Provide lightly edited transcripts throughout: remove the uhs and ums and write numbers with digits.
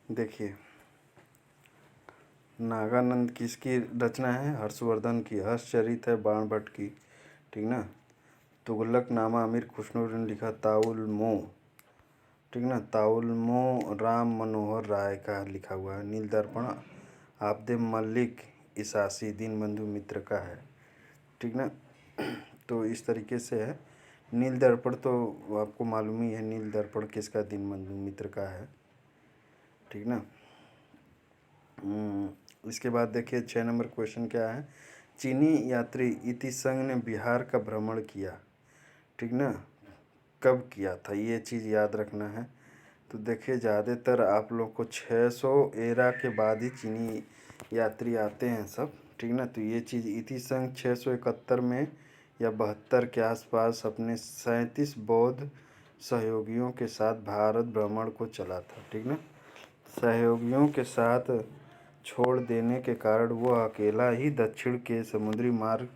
देखिए, नागानंद किसकी रचना है? हर्षवर्धन की। हर्षचरित है बाणभट्ट की, ठीक ना। तुगलकनामा अमीर खुसरो ने लिखा। ताउलमो, ठीक ना, ताउलमो राम मनोहर राय का लिखा हुआ है। नील दर्पण आब्दे मलिक इसासी दीनबंधु मित्र का है, ठीक ना। तो इस तरीके से है। नील दर्पण तो आपको मालूम ही है, नील दर्पण किसका? दीनबंधु मित्र का है, ठीक ना। इसके बाद देखिए 6 नंबर क्वेश्चन क्या है। चीनी यात्री इतिसंग ने बिहार का भ्रमण किया, ठीक ना। कब किया था? ये चीज़ याद रखना है। तो देखिए, ज़्यादातर आप लोग को 600 एरा के बाद ही चीनी यात्री आते हैं सब, ठीक ना। तो ये चीज़ इतिसंग 671 में या 72 के आसपास अपने 37 बौद्ध सहयोगियों के साथ भारत भ्रमण को चला था, ठीक ना। सहयोगियों के साथ छोड़ देने के कारण वह अकेला ही दक्षिण के समुद्री मार्ग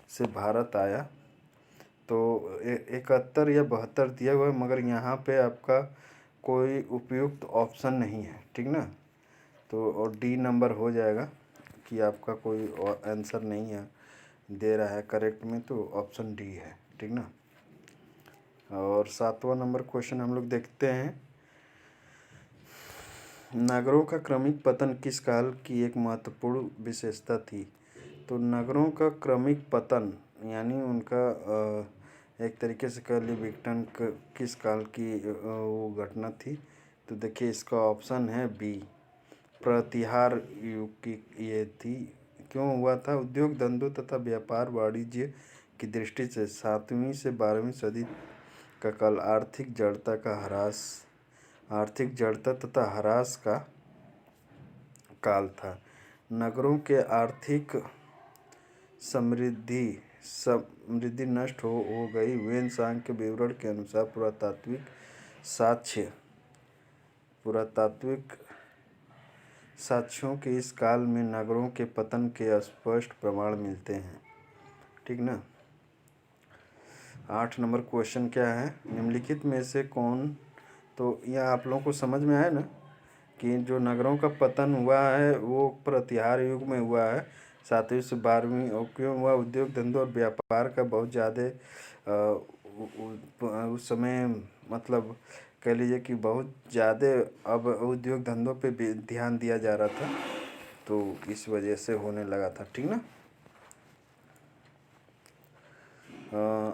से भारत आया। तो 71 या 72 दिया हुआ है, मगर यहाँ पे आपका कोई उपयुक्त ऑप्शन नहीं है, ठीक ना। तो और डी नंबर हो जाएगा कि आपका कोई आंसर नहीं है दे रहा है करेक्ट में, तो ऑप्शन डी है, ठीक ना। और 7वां नंबर क्वेश्चन हम लोग देखते हैं। नगरों का क्रमिक पतन किस काल की एक महत्वपूर्ण विशेषता थी? तो नगरों का क्रमिक पतन यानी उनका एक तरीके से कह ली विघटन किस काल की वो घटना थी? तो देखिए, इसका ऑप्शन है बी, प्रतिहार युग की ये थी। क्यों हुआ था? उद्योग धंधों तथा व्यापार वाणिज्य की दृष्टि से 7वीं से 12वीं सदी का काल आर्थिक जड़ता तथा ह्रास का काल था। नगरों के आर्थिक समृद्धि नष्ट हो गई। वेन-सांग के विवरण के अनुसार पुरातात्विक साक्ष्यों के इस काल में नगरों के पतन के स्पष्ट प्रमाण मिलते हैं, ठीक ना। 8 नंबर क्वेश्चन क्या है। निम्नलिखित में से कौन, तो यह आप लोगों को समझ में आया ना कि जो नगरों का पतन हुआ है वो प्रतिहार युग में हुआ है, 7वीं से 12वीं। और क्यों हुआ? उद्योग धंधों और व्यापार का बहुत ज़्यादा उस समय मतलब कह लीजिए कि बहुत ज़्यादा अब उद्योग धंधों पे भी ध्यान दिया जा रहा था, तो इस वजह से होने लगा था, ठीक ना।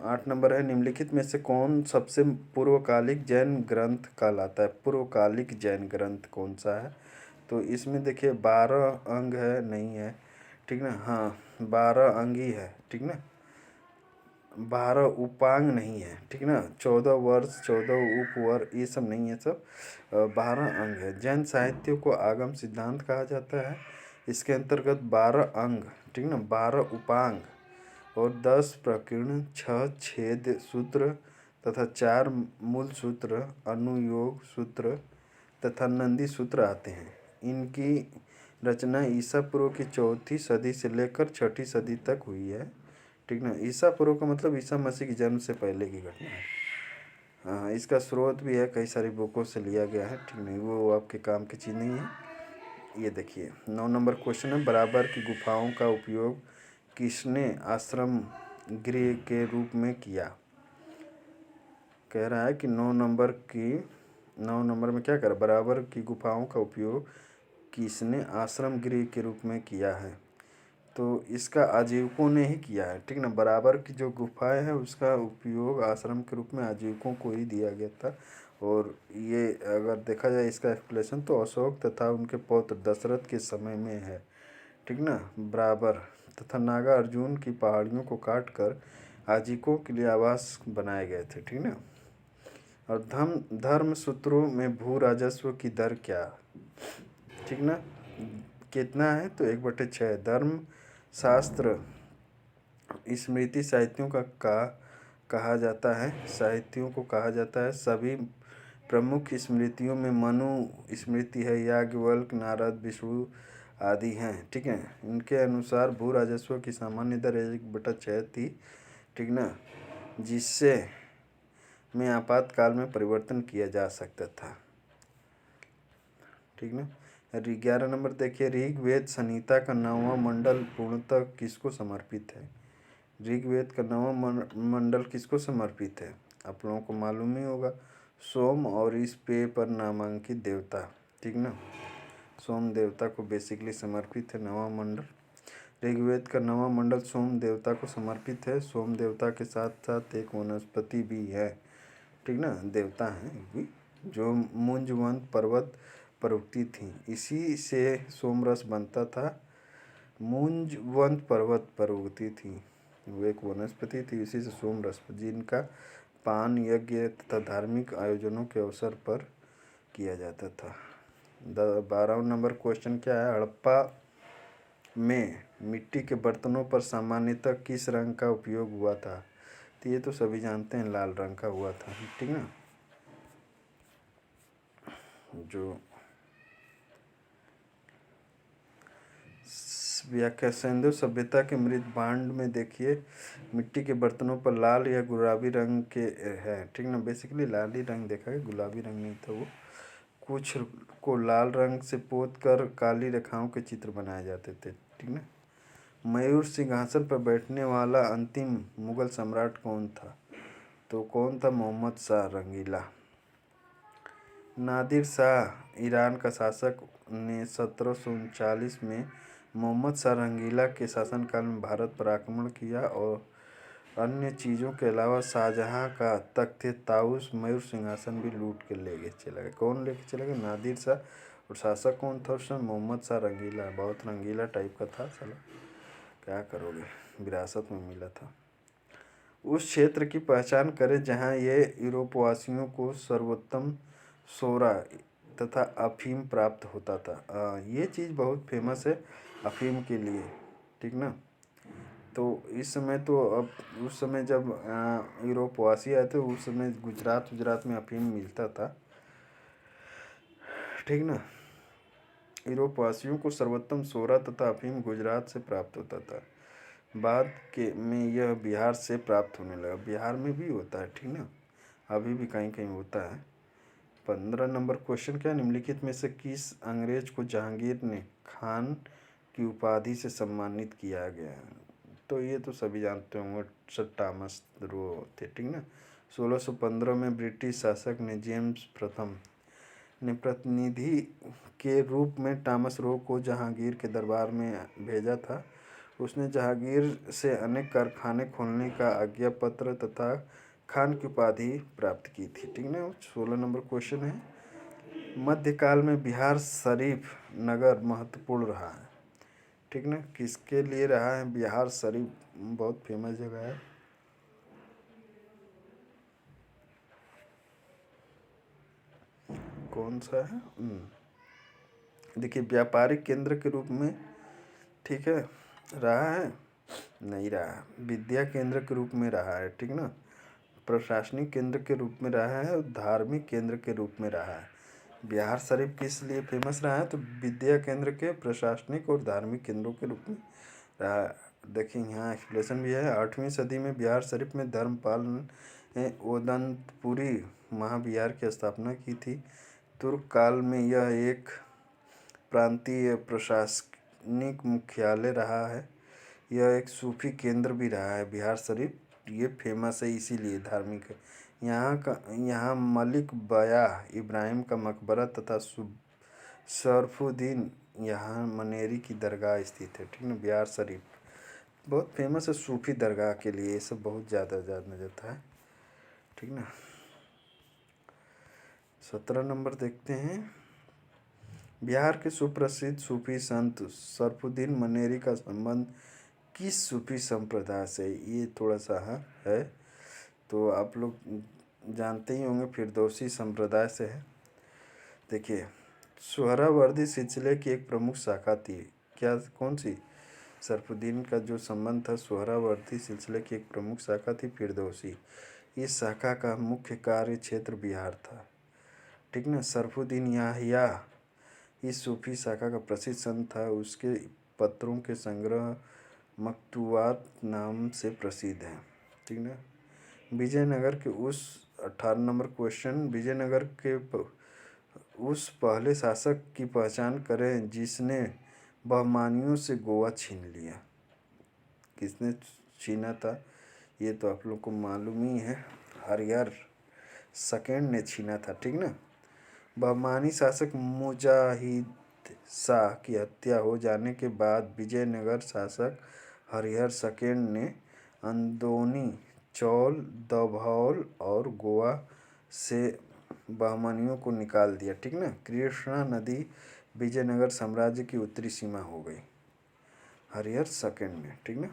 8 नंबर है। निम्नलिखित में से कौन सबसे पूर्वकालिक जैन ग्रंथ कहलाता है? पूर्वकालिक जैन ग्रंथ कौन सा है? तो इसमें देखिए 12 अंग है, नहीं है, ठीक ना। हाँ, 12 अंग ही है, ठीक ना। 12 उपांग नहीं है, ठीक ना। 14 वर्ष, 14 उपवर, ये सब नहीं है, सब 12 अंग है। जैन साहित्य को आगम सिद्धांत कहा जाता है। इसके अंतर्गत 12 अंग, ठीक ना, 12 उपांग और 10 प्रकीर्ण, 6 छेद सूत्र तथा 4 मूल सूत्र, अनुयोग सूत्र तथा नंदी सूत्र आते हैं। इनकी रचना ईसा पूर्व की 4वीं सदी से लेकर 6वीं सदी तक हुई है, ठीक ना। ईसा पूर्व का मतलब ईसा मसीह की जन्म से पहले की घटना है। हाँ, इसका स्रोत भी है, कई सारी बुकों से लिया गया है, ठीक नहीं, वो आपके काम की चीज़ नहीं है। ये देखिए 9 नंबर क्वेश्चन है। बराबर की गुफाओं का उपयोग किसने आश्रम गृह के रूप में किया? कह रहा है कि 9 नंबर में क्या कर, बराबर की गुफाओं का उपयोग किसने आश्रम गृह के रूप में किया है? तो इसका आजीविकों ने ही किया है, ठीक ना। बराबर की जो गुफाएं हैं उसका उपयोग आश्रम के रूप में आजीविकों को ही दिया गया था। और ये अगर देखा जाए इसका एक्सप्लेनेशन तो अशोक तथा उनके पौत्र दशरथ के समय में है, ठीक ना। बराबर तथा नागा अर्जुन की पहाड़ियों को काटकर आजीविकों के लिए आवास बनाए गए थे, ठीक ना। और धर्म सूत्रों में भू राजस्व की दर क्या, ठीक ना, कितना है? तो 1/6। धर्म शास्त्र स्मृति साहित्यों का कहा जाता है, साहित्यों को कहा जाता है। सभी प्रमुख स्मृतियों में मनु स्मृति है, याज्ञवल्क्य, नारद, विष्णु आदि हैं, ठीक है। इनके अनुसार भू राजस्व की सामान्य दर 1/6 थी, ठीक ना, जिससे में आपातकाल में परिवर्तन किया जा सकता था। ठीक ना। 11 नंबर देखिए, ऋग्वेद संहिता का 9वां मंडल पूर्णतः किसको समर्पित है? ऋग्वेद का 9वां मंडल किसको समर्पित है? आप लोगों को मालूम ही होगा, सोम और इस पेय पर नामांकित देवता, ठीक ना। सोम देवता को बेसिकली समर्पित है 9वां मंडल। ऋग्वेद का 9वां मंडल सोम देवता को समर्पित है। सोम देवता के साथ साथ एक वनस्पति भी है, ठीक ना, देवता हैं भी, जो मुंजवंत पर्वत पर उगती थी, इसी से सोमरस बनता था। मुंजवंत पर्वत पर उगती थी, वो एक वनस्पति थी, इसी से सोमरस, जिनका पान यज्ञ तथा धार्मिक आयोजनों के अवसर पर किया जाता था। 12वां नंबर क्वेश्चन क्या है? हड़प्पा में मिट्टी के बर्तनों पर सामान्यतः किस रंग का उपयोग हुआ था? तो ये तो सभी जानते हैं, लाल रंग का हुआ था, ठीक ना। जो व्याख्या, सिंधु सभ्यता के मृत भांड में देखिए, मिट्टी के बर्तनों पर लाल या गुलाबी रंग के है, ठीक ना। बेसिकली लाल ही रंग देखा है, गुलाबी रंग नहीं था वो। कुछ को लाल रंग से पोत कर काली रेखाओं के चित्र बनाए जाते थे, ठीक ना। मयूर सिंहासन पर बैठने वाला अंतिम मुगल सम्राट कौन था? तो कौन था? मोहम्मद शाह रंगीला। नादिर शाह ईरान का शासक ने 1739 में मोहम्मद शाह रंगीला के शासनकाल में भारत पर आक्रमण किया और अन्य चीज़ों के अलावा शाहजहाँ का तख्त ताउस मयूर सिंहासन भी लूट के ले गए चला गया। कौन लेके चला गया? नादिर शाह। और शासक कौन था उस समय? मोहम्मद शाह रंगीला। बहुत रंगीला टाइप का था साला, क्या करोगे, विरासत में मिला था। उस क्षेत्र की पहचान करें जहाँ ये यूरोपवासियों को सर्वोत्तम सोरा तथा अफीम प्राप्त होता था। ये चीज़ बहुत फेमस है अफीम के लिए, ठीक ना। तो इस समय तो अब, उस समय जब यूरोपवासी आए थे, उस समय गुजरात में अफीम मिलता था, ठीक ना। यूरोपवासियों को सर्वोत्तम सोरा तथा अफीम गुजरात से प्राप्त होता था। बाद के में यह बिहार से प्राप्त होने लगा। बिहार में भी होता है, ठीक ना, अभी भी कहीं कहीं होता है। 15 नंबर क्वेश्चन क्या? निम्नलिखित में से किस अंग्रेज को जहांगीर ने खान की उपाधि से सम्मानित किया गया? तो ये तो सभी जानते होंगे, सर थॉमस रो थे, ठीक ना। 1615 में ब्रिटिश शासक ने जेम्स प्रथम ने प्रतिनिधि के रूप में टॉमस रो को जहांगीर के दरबार में भेजा था। उसने जहांगीर से अनेक कारखाने खोलने का आज्ञा पत्र तथा खान की उपाधि प्राप्त की थी, ठीक ना। 16 नंबर क्वेश्चन है, मध्यकाल में बिहार शरीफ नगर महत्वपूर्ण रहा है, ठीक ना। किसके लिए रहा है? बिहार शरीफ बहुत फेमस जगह है। कौन सा है? देखिए, व्यापारिक केंद्र के रूप में, ठीक है, रहा है, नहीं रहा। विद्या केंद्र के रूप में रहा है, ठीक ना। प्रशासनिक केंद्र के रूप में रहा है और धार्मिक केंद्र के रूप में रहा है। बिहार शरीफ किस लिए फेमस रहा है? तो विद्या केंद्र के, प्रशासनिक और धार्मिक केंद्रों के रूप में रहा। देखिए यहाँ एक्सप्लेनेशन भी है। 8वीं सदी में बिहार शरीफ में धर्मपाल ने ओदंतपुरी महाविहार की स्थापना की थी। तुर्क काल में यह एक प्रांतीय प्रशासनिक मुख्यालय रहा है। यह एक सूफी केंद्र भी रहा है बिहार शरीफ। ये फेमस है इसीलिए, धार्मिक है। यहाँ मलिक बयाह इब्राहिम का मकबरा तथा शरफुद्दीन यहाँ मनेरी की दरगाह स्थित है, ठीक ना। बिहार शरीफ बहुत फेमस है सूफी दरगाह के लिए, ये सब बहुत ज़्यादा जाना जाता है, ठीक ना। 17 नंबर देखते हैं, बिहार के सुप्रसिद्ध सूफी संत शरफुद्दीन मनेरी का संबंध किस सूफी संप्रदाय से? ये थोड़ा सा है, तो आप लोग जानते ही होंगे, फिरदौसी संप्रदाय से है। देखिए, सुहरावर्दी सिलसिले की एक प्रमुख शाखा थी, क्या, कौन सी? शरफुद्दीन का जो संबंध था, सुहरावर्दी सिलसिले की एक प्रमुख शाखा थी फिरदौसी। इस शाखा का मुख्य कार्य क्षेत्र बिहार था, ठीक ना। शरफुद्दीन याहिया इस सूफी शाखा का प्रसिद्ध संत था। उसके पत्रों के संग्रह मकतूबात नाम से प्रसिद्ध है, ठीक ना। विजयनगर के उस 18 नंबर क्वेश्चन, विजयनगर के उस पहले शासक की पहचान करें जिसने बहमानियों से गोवा छीन लिया। किसने छीना था ये तो आप लोग को मालूम ही है, हरिहर सेकंड ने छीना था, ठीक ना। बहमानी शासक मुजाहिद शाह की हत्या हो जाने के बाद विजयनगर शासक हरिहर सेकंड ने अंदौनी, चौल, दभौल और गोवा से बहमानियों को निकाल दिया, ठीक ना। कृष्णा नदी विजयनगर साम्राज्य की उत्तरी सीमा हो गई हरिहर सेकंड में, ठीक ना।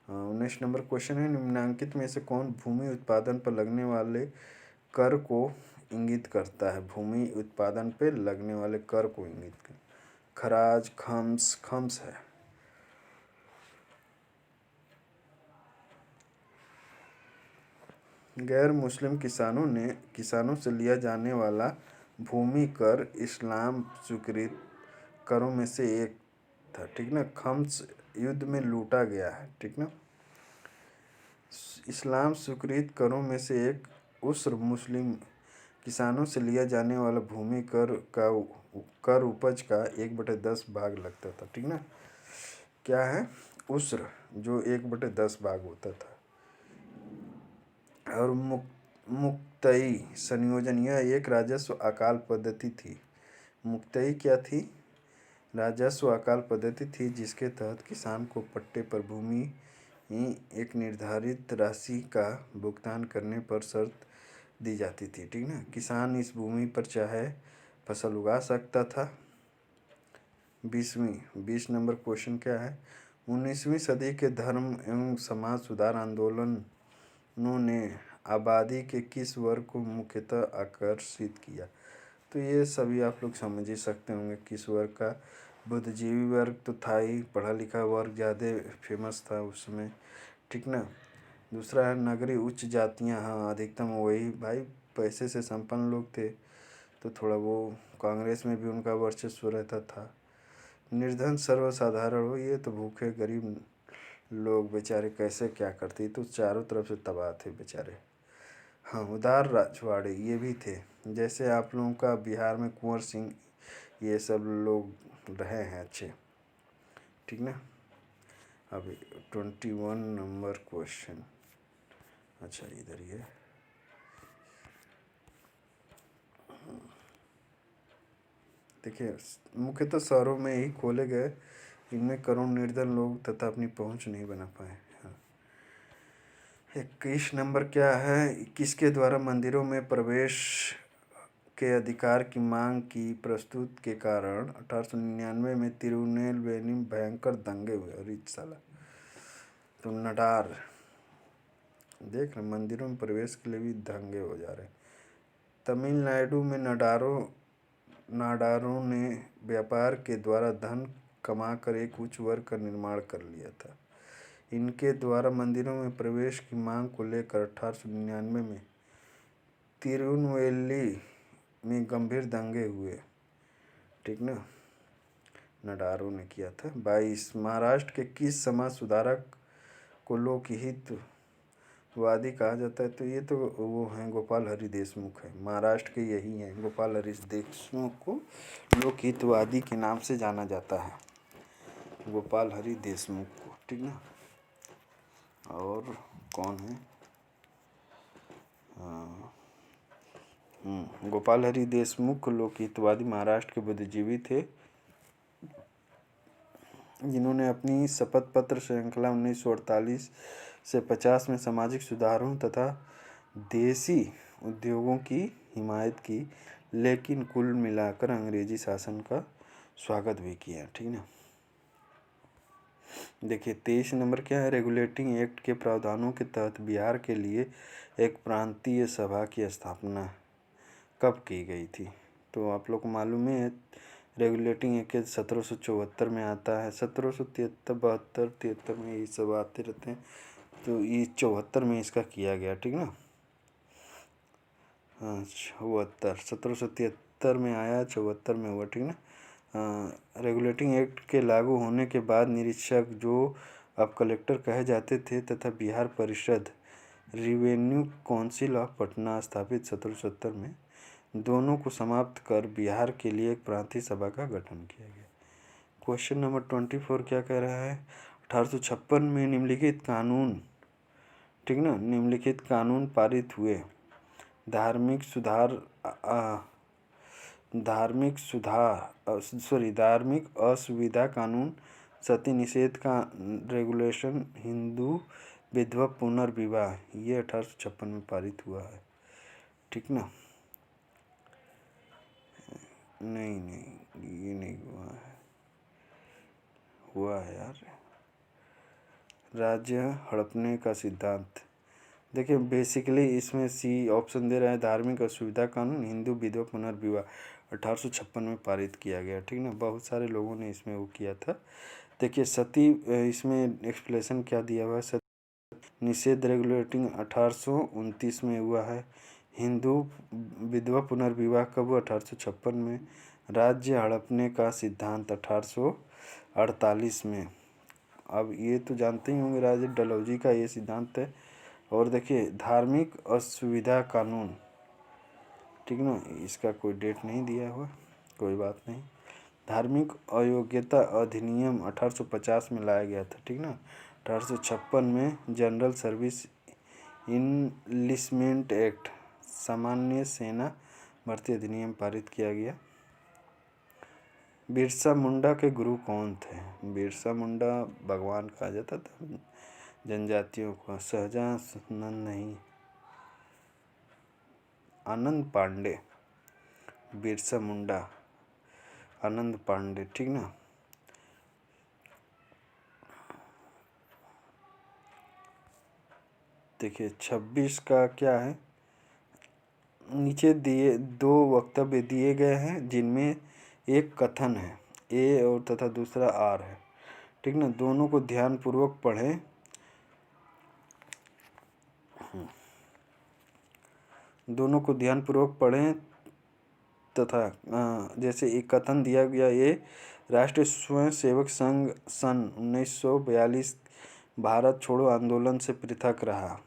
19 नंबर क्वेश्चन है, निम्नलिखित में से कौन भूमि उत्पादन पर लगने वाले कर को इंगित करता है। भूमि उत्पादन पे लगने वाले कर को इंगित कर, खराज, खम्स, खम्स है। गैर मुस्लिम किसानों से लिया जाने वाला भूमि कर इस्लाम स्वीकृत करों में से एक था, ठीक ना। खम्स युद्ध में लूटा गया है, ठीक ना। इस्लाम स्वीकृत करों में से एक उस्र मुस्लिम किसानों से लिया जाने वाला भूमि कर उपज का 1/10 भाग लगता था, ठीक ना। क्या है उस्र, जो 1/10 भाग होता था। और मुक्तई संयोजन, यह एक राजस्व अकाल पद्धति थी। मुक्तई क्या थी, राजस्व अकाल पद्धति थी जिसके तहत किसान को पट्टे पर भूमि एक निर्धारित राशि का भुगतान करने पर शर्त दी जाती थी, ठीक ना। किसान इस भूमि पर चाहे फसल उगा सकता था। 20 नंबर क्वेश्चन क्या है, 19वीं सदी के धर्म एवं समाज सुधार आंदोलनों ने आबादी के किस वर्ग को मुख्यतः आकर्षित किया। तो ये सभी आप लोग समझ ही सकते होंगे किस वर्ग का। बुद्धिजीवी वर्ग तो था ही, पढ़ा लिखा वर्ग ज़्यादा फेमस था उसमें, ठीक ना। दूसरा है नगरीय उच्च जातियाँ, हाँ अधिकतम वही भाई पैसे से संपन्न लोग थे, तो थोड़ा वो कांग्रेस में भी उनका वर्चस्व रहता था। निर्धन सर्वसाधारण हो, ये तो भूखे गरीब लोग बेचारे कैसे क्या करते, तो चारों तरफ से तबाह थे बेचारे। हाँ उदार राजवाड़े ये भी थे, जैसे आप लोगों का बिहार में कुंवर सिंह, ये सब लोग रहे हैं अच्छे, ठीक ना। अभी 21 नंबर क्वेश्चन, अच्छा इधर ये देखिए, मुख्यतः शहरों में ही खोले गए, इनमें करोड़ निर्धन लोग तथा अपनी पहुंच नहीं बना पाए। हाँ 21 नंबर क्या है, किसके द्वारा मंदिरों में प्रवेश के अधिकार की मांग की प्रस्तुत के कारण 1899 में तिरुनेलवेली में भयंकर दंगे हुए। और साला तो नडार देख रहे, मंदिरों में प्रवेश के लिए भी दंगे हो जा रहे। तमिलनाडु में नाडारों ने व्यापार के द्वारा धन कमाकर एक उच्च वर्ग का निर्माण कर लिया था। इनके द्वारा मंदिरों में प्रवेश की मांग को लेकर 1899 में तिरुनेलवेली में गंभीर दंगे हुए, ठीक ना, नडारों ने किया था। 22 महाराष्ट्र के किस समाज सुधारक को लोकहितवादी कहा जाता है। तो ये तो वो हैं गोपाल हरि देशमुख है, महाराष्ट्र के यही हैं। गोपाल हरि देशमुख को लोकहितवादी के नाम से जाना जाता है, गोपाल हरि देशमुख को, ठीक ना। और कौन है, गोपाल हरि देशमुख लोकहितवादी महाराष्ट्र के बुद्धिजीवी थे, जिन्होंने अपनी शपथ पत्र श्रृंखला 1948 से 50 में सामाजिक सुधारों तथा देसी उद्योगों की हिमायत की, लेकिन कुल मिलाकर अंग्रेजी शासन का स्वागत भी किया, ठीक ना। देखिए 23 नंबर क्या है, रेगुलेटिंग एक्ट के प्रावधानों के तहत बिहार के लिए एक प्रांतीय सभा की स्थापना कब की गई थी। तो आप लोग को मालूम है रेगुलेटिंग एक्ट 1774 में आता है, 1773, 72, 73 में ये सब आते रहते हैं। तो ये 74 में इसका किया गया, ठीक ना। हाँ 74, 1773 में आया, 74 में हुआ, ठीक ना। रेगुलेटिंग एक्ट के लागू होने के बाद निरीक्षक, जो अब कलेक्टर कहे जाते थे, तथा बिहार परिषद रिवेन्यू काउंसिल ऑफ पटना स्थापित 1770 में। दोनों को समाप्त कर बिहार के लिए एक प्रांतीय सभा का गठन किया गया। क्वेश्चन नंबर 24 क्या कह रहा है? 1856 में निम्नलिखित कानून, ठीक ना, निम्नलिखित कानून पारित हुए। धार्मिक असुविधा कानून, सती निषेध का रेगुलेशन, हिंदू विधवा पुनर्विवाह, ये 1856 में पारित हुआ है, ठीक ना। नहीं, ये नहीं हुआ है यार। राज्य हड़पने का सिद्धांत, देखिए बेसिकली इसमें सी ऑप्शन दे रहा है, धार्मिक असुविधा कानून, हिंदू विधवा पुनर्विवाह 1856 में पारित किया गया, ठीक ना। बहुत सारे लोगों ने इसमें वो किया था। देखिए सती, इसमें एक्सप्लेनेशन क्या दिया हुआ है, सती निषेध रेगुलेटिंग 1829 में हुआ है। हिंदू विधवा पुनर्विवाह कब हुआ? 1856 में। राज्य हड़पने का सिद्धांत 1848 में। अब ये तो जानते ही होंगे, राजा डलहौजी का ये सिद्धांत है। और देखिए धार्मिक असुविधा कानून, ठीक ना, इसका कोई डेट नहीं दिया हुआ, कोई बात नहीं। धार्मिक अयोग्यता अधिनियम 1850 में लाया गया था, ठीक ना। 1856 में जनरल सर्विस इनलिस्टमेंट एक्ट, सामान्य सेना भर्ती अधिनियम पारित किया गया। बिरसा मुंडा के गुरु कौन थे? बिरसा मुंडा भगवान कहा जाता था जनजातियों को। सहजानंद नहीं, आनंद पांडे। बिरसा मुंडा आनंद पांडे, ठीक ना। देखिए 26 का क्या है, नीचे दिए दो वक्तव्य दिए गए हैं जिनमें एक कथन है ए और तथा दूसरा आर है, ठीक ना। दोनों को ध्यानपूर्वक पढ़ें। दोनों को ध्यानपूर्वक पढ़ें तथा जैसे एक कथन दिया गया, ये राष्ट्रीय स्वयंसेवक संघ सन 1942 भारत छोड़ो आंदोलन से पृथक रहा,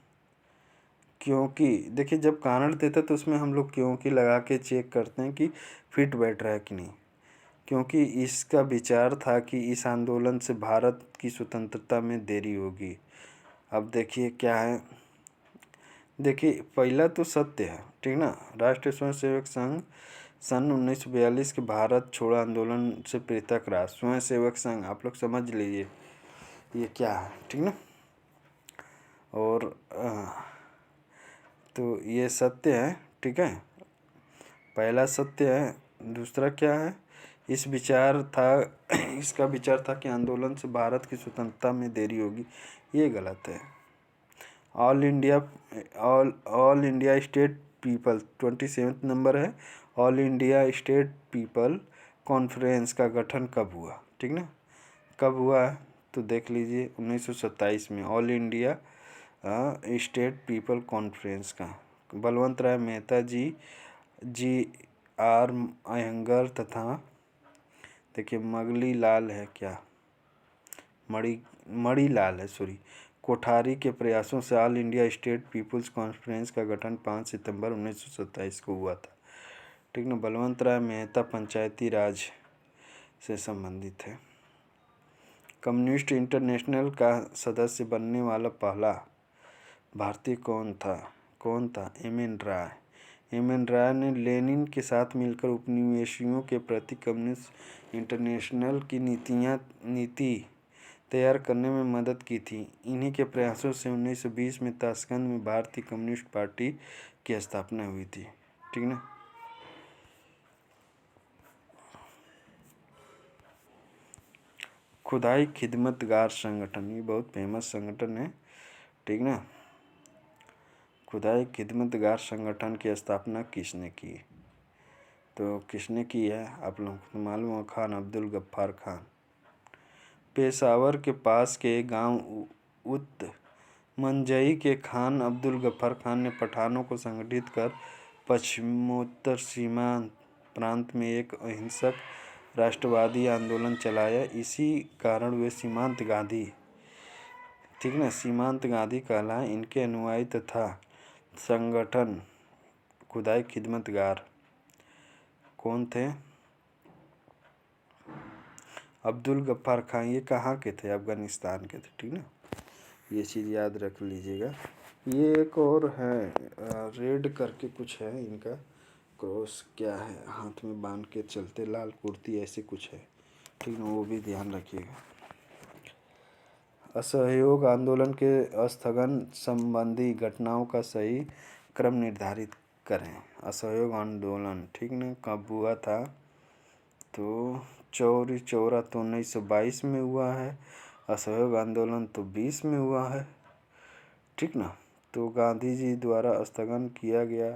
क्योंकि देखिए जब कारण देते तो उसमें हम लोग क्योंकि लगा के चेक करते हैं कि फिट बैठ रहा है कि नहीं। क्योंकि इसका विचार था कि इस आंदोलन से भारत की स्वतंत्रता में देरी होगी। अब देखिए क्या है, देखिए पहला तो सत्य है, ठीक ना। राष्ट्रीय स्वयंसेवक संघ सन 1942 के भारत छोड़ो आंदोलन से पृथक रहा। स्वयंसेवक संघ आप लोग समझ लीजिए ये क्या है, ठीक ना। और तो ये सत्य है, ठीक है, पहला सत्य है। दूसरा क्या है, इसका विचार था कि आंदोलन से भारत की स्वतंत्रता में देरी होगी, ये गलत है। All India State People 27 number है, All India State People Conference का गठन कब हुआ, ठीक ना। कब हुआ तो देख लीजिए 1927 में all India State People Conference का। बलवंत राय मेहता जी आर अयंगर तथा देखिए मगली लाल है क्या, मणि लाल है सॉरी, कोठारी के प्रयासों से All India State People's Conference का गठन 5 सितंबर 1927 को हुआ था, ठीक ना। बलवंत राय मेहता पंचायती राज से संबंधित है। कम्युनिस्ट इंटरनेशनल का सदस्य बनने वाला पहला भारतीय कौन था? एम.एन. राय। एम.एन. राय ने लेनिन के साथ मिलकर उपनिवेशियों के प्रति कम्युनिस्ट इंटरनेशनल की नीति तैयार करने में मदद की थी। इन्हीं के प्रयासों से 1920 में ताशकंद में भारतीय कम्युनिस्ट पार्टी की स्थापना हुई थी, ठीक ना। खुदाई खिदमतगार संगठन, ये बहुत फेमस संगठन है, ठीक ना। खुदाई खिदमतगार संगठन की स्थापना किसने की? तो किसने की है आप लोगों को मालूम है, खान अब्दुल गफ्फार खान। पेशावर के पास के गांव उत मंजई के खान अब्दुल गफ्फार खान ने पठानों को संगठित कर पश्चिमोत्तर सीमांत प्रांत में एक अहिंसक राष्ट्रवादी आंदोलन चलाया। इसी कारण वे सीमांत गांधी, ठीक ना, सीमांत गांधी कहलाए। इनके अनुयायी तथा संगठन खुदाई खिदमतगार कौन थे? अब्दुल गफ्फार खान। ये कहाँ के थे? अफगानिस्तान के थे, ठीक ना। ये चीज़ याद रख लीजिएगा। ये एक और है, रेड करके कुछ है इनका क्रॉस, क्या है, हाथ में बांध के चलते, लाल कुर्ती ऐसे कुछ है, ठीक ना, वो भी ध्यान रखिएगा। असहयोग आंदोलन के स्थगन संबंधी घटनाओं का सही क्रम निर्धारित करें। असहयोग आंदोलन, ठीक ना, कब हुआ था? तो चौरी चौरा तो 1922 में हुआ है, असहयोग आंदोलन तो 20 में हुआ है, ठीक ना। तो गांधी जी द्वारा स्थगन किया गया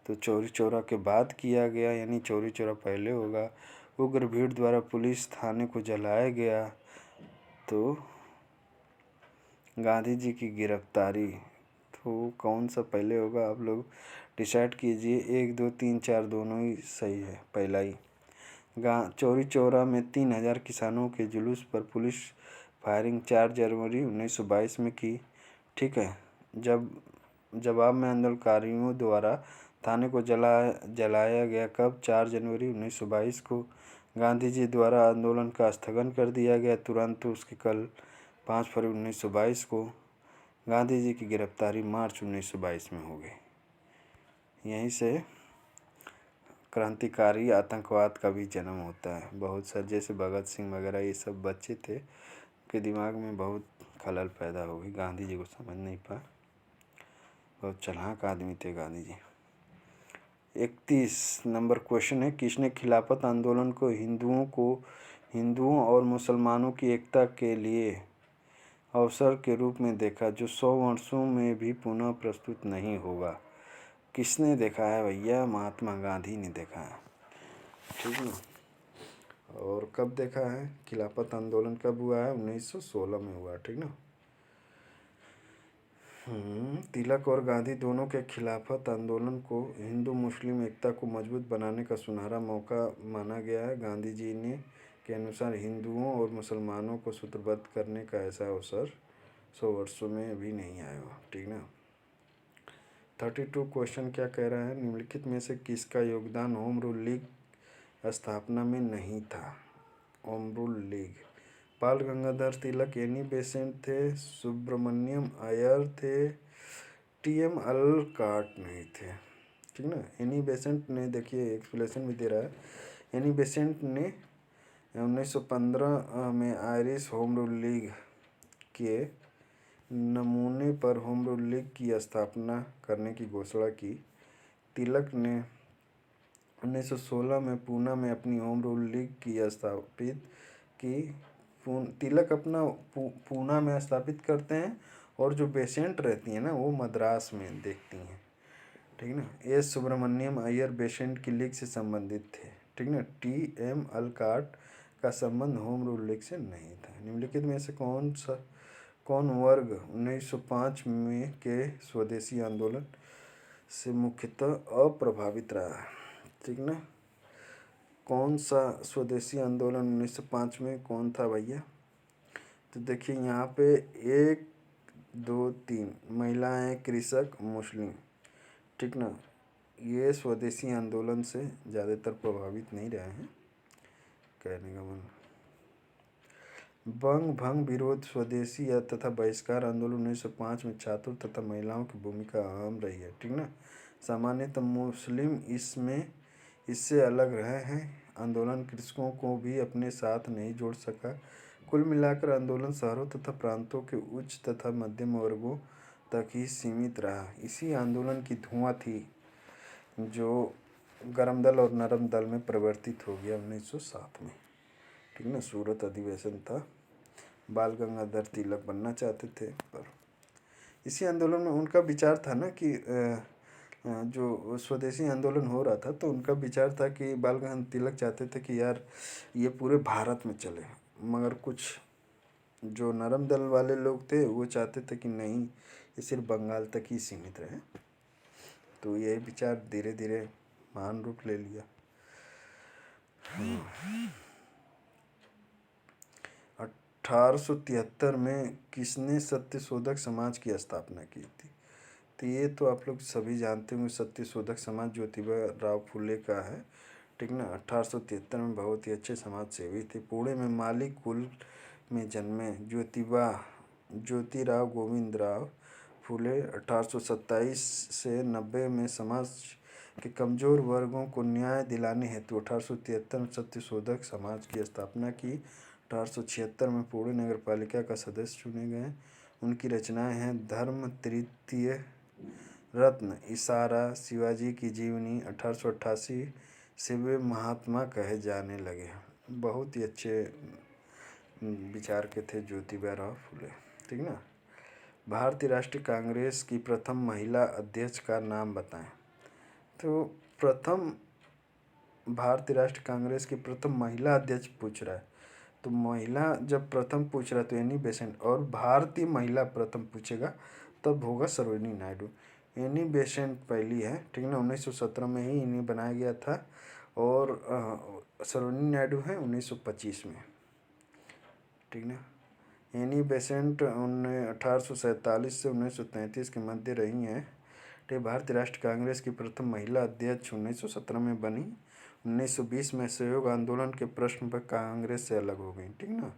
तो चौरी चौरा के बाद किया गया, यानी चौरी चौरा पहले होगा। उग्र भीड़ द्वारा पुलिस थाने को जलाया गया तो गांधी जी की गिरफ्तारी, तो कौन सा पहले होगा? आप लोग डिसाइड कीजिए। 1 2 3 4 दोनों ही सही है, पहला ही। चौरी चौरा में 3000 किसानों के जुलूस पर पुलिस फायरिंग 4 जनवरी 1922 में की, ठीक है। जवाब में आंदोलनकारियों द्वारा थाने को जलाया गया कब? 4 जनवरी 1922 को। गांधी जी द्वारा आंदोलन का स्थगन कर दिया गया तुरंत उसके कल 5 फरवरी 1922 को। गांधी जी की गिरफ्तारी मार्च 1922 में हो गई। यहीं से क्रांतिकारी आतंकवाद का भी जन्म होता है। बहुत सारे जैसे भगत सिंह वगैरह ये सब बच्चे थे, उनके दिमाग में बहुत खलल पैदा हो गई, गांधी जी को समझ नहीं पाए। बहुत चालाक आदमी थे गांधी जी। 31 नंबर क्वेश्चन है, किसने खिलाफत आंदोलन को हिंदुओं और मुसलमानों की एकता के लिए अवसर के रूप में देखा जो 100 वर्षों में भी पुनः प्रस्तुत नहीं होगा? किसने देखा है भैया? महात्मा गांधी ने देखा है, ठीक है। और कब देखा है? खिलाफत आंदोलन कब हुआ है? 1916 में हुआ, ठीक ना। तिलक और गांधी दोनों के खिलाफत आंदोलन को हिंदू मुस्लिम एकता को मजबूत बनाने का सुनहरा मौका माना गया है। गांधी जी ने के अनुसार हिंदुओं और मुसलमानों को सूत्रबद्ध करने का ऐसा अवसर 100 वर्षों में भी नहीं आया, ठीक ना। 32 क्वेश्चन क्या कह रहा है? निम्नलिखित में से किसका योगदान होम रूल लीग स्थापना में नहीं था? होम रूल लीग, बाल गंगाधर तिलक, एनी बेसेंट थे, सुब्रमण्यम अय्यर थे, टीएम अलकाट नहीं थे, ठीक ना। एनी बेसेंट ने, देखिए एक्सप्लेनेशन भी दे रहा है, एनी बेसेंट ने 1915 में आयरिश होम रूल लीग के नमूने पर होम रूल लीग की स्थापना करने की घोषणा की। तिलक ने 1916 में पूना में अपनी होम रूल लीग की स्थापित की। तिलक अपना पूना में स्थापित करते हैं और जो बेसेंट रहती हैं ना वो मद्रास में देखती हैं, ठीक ना। एस सुब्रमण्यम अय्यर बेसेंट की लीग से संबंधित थे, ठीक ना। टीएम अलकाट का संबंध होम रूल लीग से नहीं था। निम्नलिखित में से कौन वर्ग 1905 में के स्वदेशी आंदोलन से मुख्यतः अप्रभावित रहा, ठीक ना। कौन सा स्वदेशी आंदोलन 1905 में कौन था भैया? तो देखिए यहाँ पे 1 2 3 महिलाएं, कृषक, मुस्लिम, ठीक ना। ये स्वदेशी आंदोलन से ज़्यादातर प्रभावित नहीं रहे हैं, कहने का मन। बंग भंग विरोध स्वदेशी तथा बहिष्कार आंदोलन 1905 में छात्रों तथा महिलाओं की भूमिका अहम रही है, ठीक ना। सामान्यतः मुस्लिम इससे अलग रहे हैं। आंदोलन कृषकों को भी अपने साथ नहीं जोड़ सका। कुल मिलाकर आंदोलन शहरों तथा प्रांतों के उच्च तथा मध्यम वर्गों तक ही सीमित रहा। इसी आंदोलन की धुआं थी जो गर्म दल और नरम दल में परिवर्तित हो गया 1907 में, ठीक ना। सूरत अधिवेशन था, बाल गंगाधर तिलक बनना चाहते थे, पर इसी आंदोलन में उनका विचार था ना कि जो स्वदेशी आंदोलन हो रहा था तो उनका विचार था कि बाल गंगाधर तिलक चाहते थे कि यार ये पूरे भारत में चले, मगर कुछ जो नरम दल वाले लोग थे वो चाहते थे कि नहीं ये सिर्फ बंगाल तक ही सीमित रहे। तो यही विचार धीरे धीरे महान रूप ले लिया। 1873 में किसने सत्यशोधक समाज की स्थापना की थी? तो ये तो आप लोग सभी जानते होंगे, सत्यशोधक समाज ज्योतिबा राव फुले का है, ठीक ना। 1873 में बहुत ही अच्छे समाज सेवी थे। पुणे में माली कुल में जन्मे ज्योतिराव गोविंद राव फूले 1827 से 90 में समाज के कमजोर वर्गों को न्याय दिलाने हेतु 1873 में सत्यशोधक समाज की स्थापना की। 1876 में पुणे नगर पालिका का सदस्य चुने गए। उनकी रचनाएं हैं धर्म तृतीय रत्न, इशारा, शिवाजी की जीवनी। 1888 से वे महात्मा कहे जाने लगे। बहुत ही अच्छे विचार के थे ज्योतिबा राव फूले, ठीक ना। भारतीय राष्ट्रीय कांग्रेस की प्रथम महिला अध्यक्ष का नाम बताएं। तो प्रथम भारतीय राष्ट्रीय कांग्रेस की प्रथम महिला अध्यक्ष पूछ रहा है, तो महिला जब प्रथम पूछ रहा है तो एनी बेसेंट, और भारतीय महिला प्रथम पूछेगा तब होगा सरोजिनी नायडू। एनी बेसेंट पहली है, ठीक ना। 1917 में ही इन्हें बनाया गया था, और सरोजिनी नायडू है 1925 में, ठीक ना। एनी बेसेंट 1847 से 1933 के मध्य रही हैं। ठीक, भारतीय राष्ट्रीय कांग्रेस की प्रथम महिला अध्यक्ष 1917 में बनी। 1920 में सहयोग आंदोलन के प्रश्न पर कांग्रेस से अलग हो गई, ठीक ना।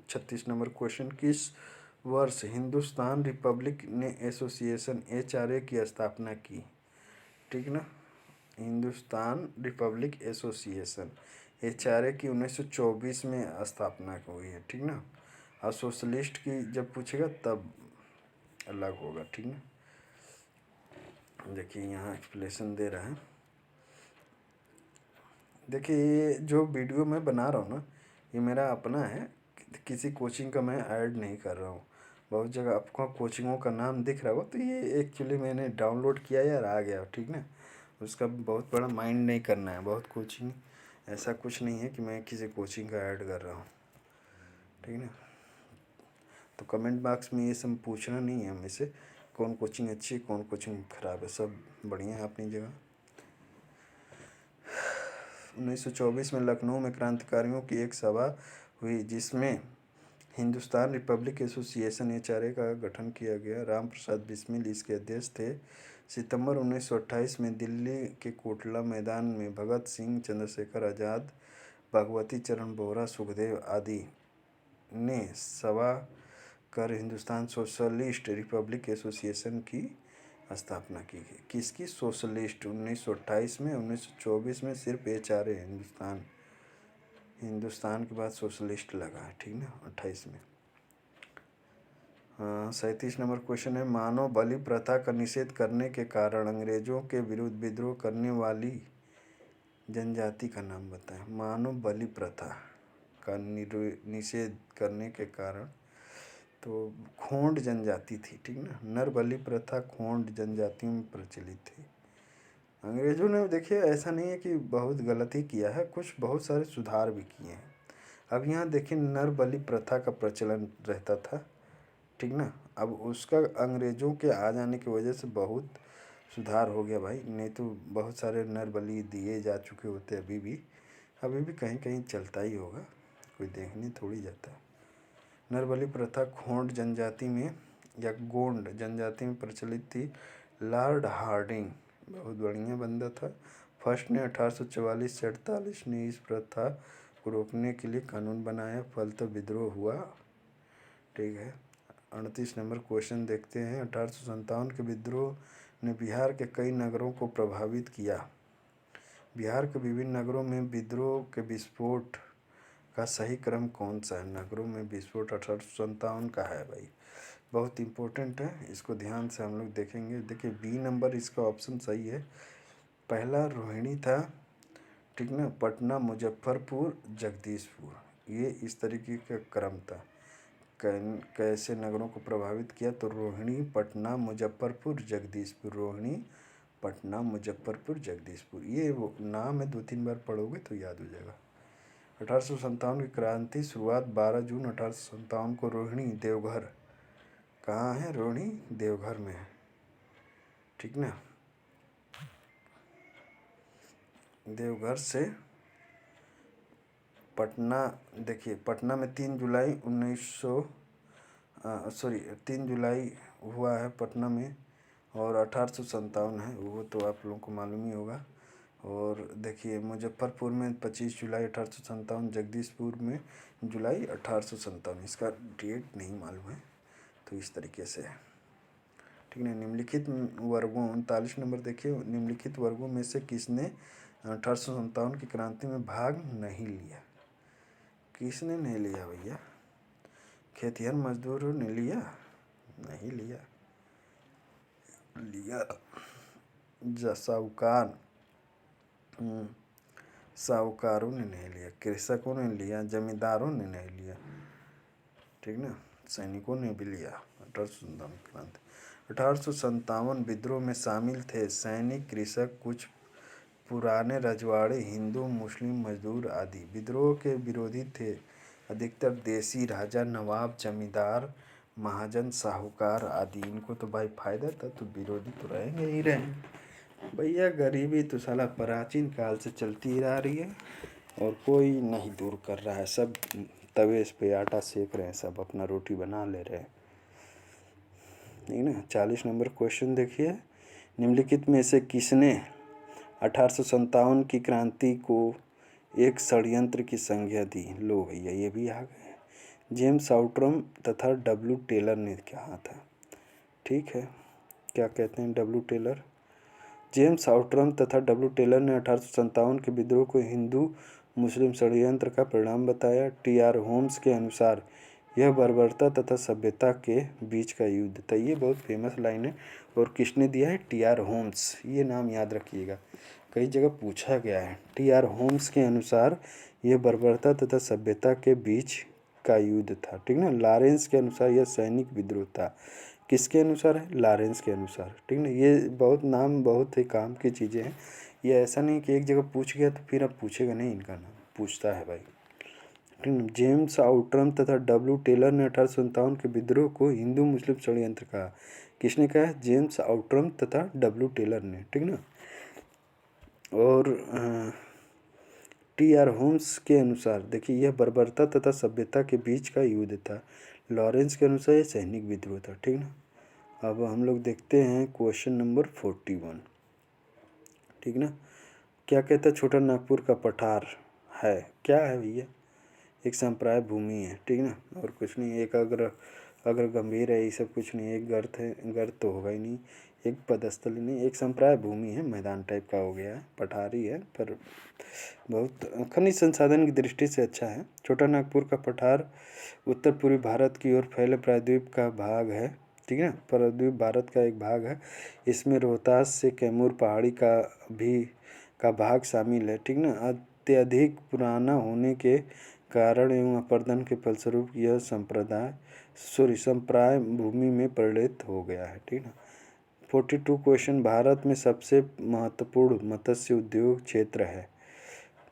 36 नंबर क्वेश्चन, किस वर्ष हिंदुस्तान रिपब्लिक ने एसोसिएशन HRA की स्थापना की, ठीक ना। हिंदुस्तान रिपब्लिक एसोसिएशन HRA की 1924 में स्थापना हुई है, ठीक ना। और सोशलिस्ट की जब पूछेगा तब अलग होगा, ठीक ना। देखिए यहाँ एक्सप्लेनेशन दे रहा है। देखिए ये जो वीडियो मैं बना रहा हूँ ना, ये मेरा अपना है, किसी कोचिंग का मैं ऐड नहीं कर रहा हूँ। बहुत जगह आपको कोचिंगों का नाम दिख रहा होगा, तो ये एक्चुअली मैंने डाउनलोड किया यार, आ गया, ठीक ना। उसका बहुत बड़ा माइंड नहीं करना है। बहुत कोचिंग ऐसा कुछ नहीं है कि मैं किसी कोचिंग का ऐड कर रहा हूँ, ठीक ना। तो कमेंट बॉक्स में ये सब पूछना नहीं है हमें से, कौन कोचिंग अच्छी कौन कोचिंग ख़राब है, सब बढ़िया है अपनी जगह। 1924 में लखनऊ में क्रांतिकारियों की एक सभा हुई जिसमें हिंदुस्तान रिपब्लिक एसोसिएशन HRA का गठन किया गया। राम प्रसाद बिस्मिल इसके अध्यक्ष थे। सितंबर 1928 में दिल्ली के कोटला मैदान में भगत सिंह, चंद्रशेखर आज़ाद, भगवती चरण बोहरा, सुखदेव आदि ने सभा कर हिंदुस्तान सोशलिस्ट रिपब्लिक एसोसिएशन की स्थापना की गई। किसकी? सोशलिस्ट। 1928 में, 1924 में सिर्फ HRA हिंदुस्तान के बाद सोशलिस्ट लगा है, ठीक ना, 28 में। 37 नंबर क्वेश्चन है, मानव बलि प्रथा का निषेध करने के कारण अंग्रेजों के विरुद्ध विद्रोह करने वाली जनजाति का नाम बताएं। मानव बलि प्रथा का निषेध करने के कारण, तो खोंड जनजाति थी, ठीक ना। नर बलि प्रथा खोंड जनजातियों में प्रचलित थी। अंग्रेजों ने देखिए ऐसा नहीं है कि बहुत गलत ही किया है, कुछ बहुत सारे सुधार भी किए हैं। अब यहाँ देखिए नर बलि प्रथा का प्रचलन रहता था, ठीक ना। अब उसका अंग्रेज़ों के आ जाने की वजह से बहुत सुधार हो गया भाई, नहीं तो बहुत सारे नर बलि दिए जा चुके होते। अभी भी कहीं कहीं चलता ही होगा, कोई देखने थोड़ी जाता है। नर बलि प्रथा खोंड जनजाति में या गोंड जनजाति में प्रचलित थी। लॉर्ड हार्डिंग बहुत बढ़िया बंदा था। फर्स्ट ने 1844 से 48 ने इस प्रथा को रोकने के लिए कानून बनाया, फलतः विद्रोह हुआ, ठीक है। 38 नंबर क्वेश्चन देखते हैं। 1857 के विद्रोह ने बिहार के कई नगरों को प्रभावित किया। बिहार के विभिन्न नगरों में विद्रोह के विस्फोट का सही क्रम कौन सा है? नगरों में विस्फोट 1857 का है भाई, बहुत इम्पोर्टेंट है, इसको ध्यान से हम लोग देखेंगे। देखिए बी नंबर इसका ऑप्शन सही है। पहला रोहिणी था, ठीक ना। पटना, मुजफ्फरपुर, जगदीशपुर, ये इस तरीके का क्रम था। कैसे नगरों को प्रभावित किया? तो रोहिणी, पटना, मुजफ्फरपुर, जगदीशपुर। रोहिणी, पटना, मुजफ्फरपुर, जगदीशपुर, ये वो नाम है, 2-3 बार पढ़ोगे तो याद हो जाएगा। 1857 की क्रांति शुरुआत 12 जून 1857 को रोहिणी देवघर, कहाँ है? रोहिणी देवघर में है, ठीक ना। देवघर से पटना, देखिए पटना में 3 जुलाई हुआ है पटना में, और 1857 है, वो तो आप लोगों को मालूम ही होगा। और देखिए मुजफ्फरपुर में 25 जुलाई 1857, जगदीशपुर में जुलाई 1857, इसका डेट नहीं मालूम है। तो इस तरीके से है, ठीक है। निम्नलिखित वर्गों 39 नंबर देखिए, निम्नलिखित वर्गों में से किसने 1857 की क्रांति में भाग नहीं लिया? किसने नहीं लिया भैया? खेतिहर मजदूरों ने लिया? नहीं लिया। साहूकार, साहूकारों ने नहीं लिया, कृषकों ने लिया, जमींदारों ने नहीं लिया, ठीक ना, सैनिकों ने भी लिया 1857 क्रांति। 1857 विद्रोह में शामिल थे सैनिक, कृषक, कुछ पुराने रजवाड़े, हिंदू, मुस्लिम, मजदूर आदि। विद्रोह के विरोधी थे अधिकतर देसी राजा, नवाब, जमींदार, महाजन, साहूकार आदि। इनको तो भाई फायदा था, तो विरोधी तो रहेंगे ही रहेंगे भैया। गरीबी तो साला प्राचीन काल से चलती आ रही है और कोई नहीं दूर कर रहा है। सब तवे पे आटा सेक रहे हैं, सब अपना रोटी बना ले रहे हैं, ठीक ना। 40 नंबर क्वेश्चन देखिए, निम्नलिखित में से किसने 1857 की क्रांति को एक षड्यंत्र की संज्ञा दी? लो भैया, ये भी आ गए। जेम्स आउट्रम तथा डब्ल्यू टेलर ने कहा था, ठीक है। क्या कहते हैं डब्ल्यू टेलर? जेम्स आउट्रम तथा डब्ल्यू टेलर ने 1857 के विद्रोह को हिंदू मुस्लिम षड्यंत्र का परिणाम बताया। टी.आर. होम्स के अनुसार यह बर्बरता तथा सभ्यता के बीच का युद्ध था। ये बहुत फेमस लाइन है। और किसने दिया है? टी.आर. होम्स। ये नाम याद रखिएगा, कई जगह पूछा गया है। टी.आर. होम्स के अनुसार यह बर्बरता तथा सभ्यता के बीच का युद्ध था, ठीक ना। लॉरेंस के अनुसार यह सैनिक विद्रोह था। किसके अनुसार है? लॉरेंस के अनुसार, ठीक ना। ये बहुत नाम बहुत ही काम की चीज़ें हैं। ये ऐसा नहीं कि एक जगह पूछ गया तो फिर अब पूछेगा नहीं, इनका नाम पूछता है भाई, ठीक ना। जेम्स आउट्रम तथा डब्ल्यू टेलर ने 1857 के विद्रोह को हिंदू मुस्लिम षड्यंत्र कहा। किसने कहा? जेम्स आउट्रम तथा डब्ल्यू टेलर ने, ठीक ना। और टी.आर. होम्स के अनुसार देखिए यह बर्बरता तथा सभ्यता के बीच का युद्ध था। लॉरेंस के अनुसार यह सैनिक विद्रोह था, ठीक ना। अब हम लोग देखते हैं क्वेश्चन नंबर 41, ठीक ना। क्या कहता है? छोटा नागपुर का पठार है, क्या है भैया? एक संप्राय भूमि है, ठीक ना, और कुछ नहीं। एक अगर अगर गंभीर है, ये सब कुछ नहीं। एक गर्त है, गर्त तो होगा ही नहीं। एक पदस्थल नहीं, एक संप्राय भूमि है, मैदान टाइप का हो गया है, पठारी है, पर बहुत खनिज संसाधन की दृष्टि से अच्छा है। छोटा नागपुर का पठार उत्तर पूर्वी भारत की ओर फैले प्रायद्वीप का भाग है, ठीक है। प्रायद्वीप भारत का एक भाग है। इसमें रोहतास से कैमूर पहाड़ी का भाग शामिल है, ठीक ना। अत्यधिक पुराना होने के कारण एवं अपर्दन के फलस्वरूप यह संप्राय भूमि में परिणत हो गया है, ठीक ना। 42 क्वेश्चन, भारत में सबसे महत्वपूर्ण मत्स्य उद्योग क्षेत्र है।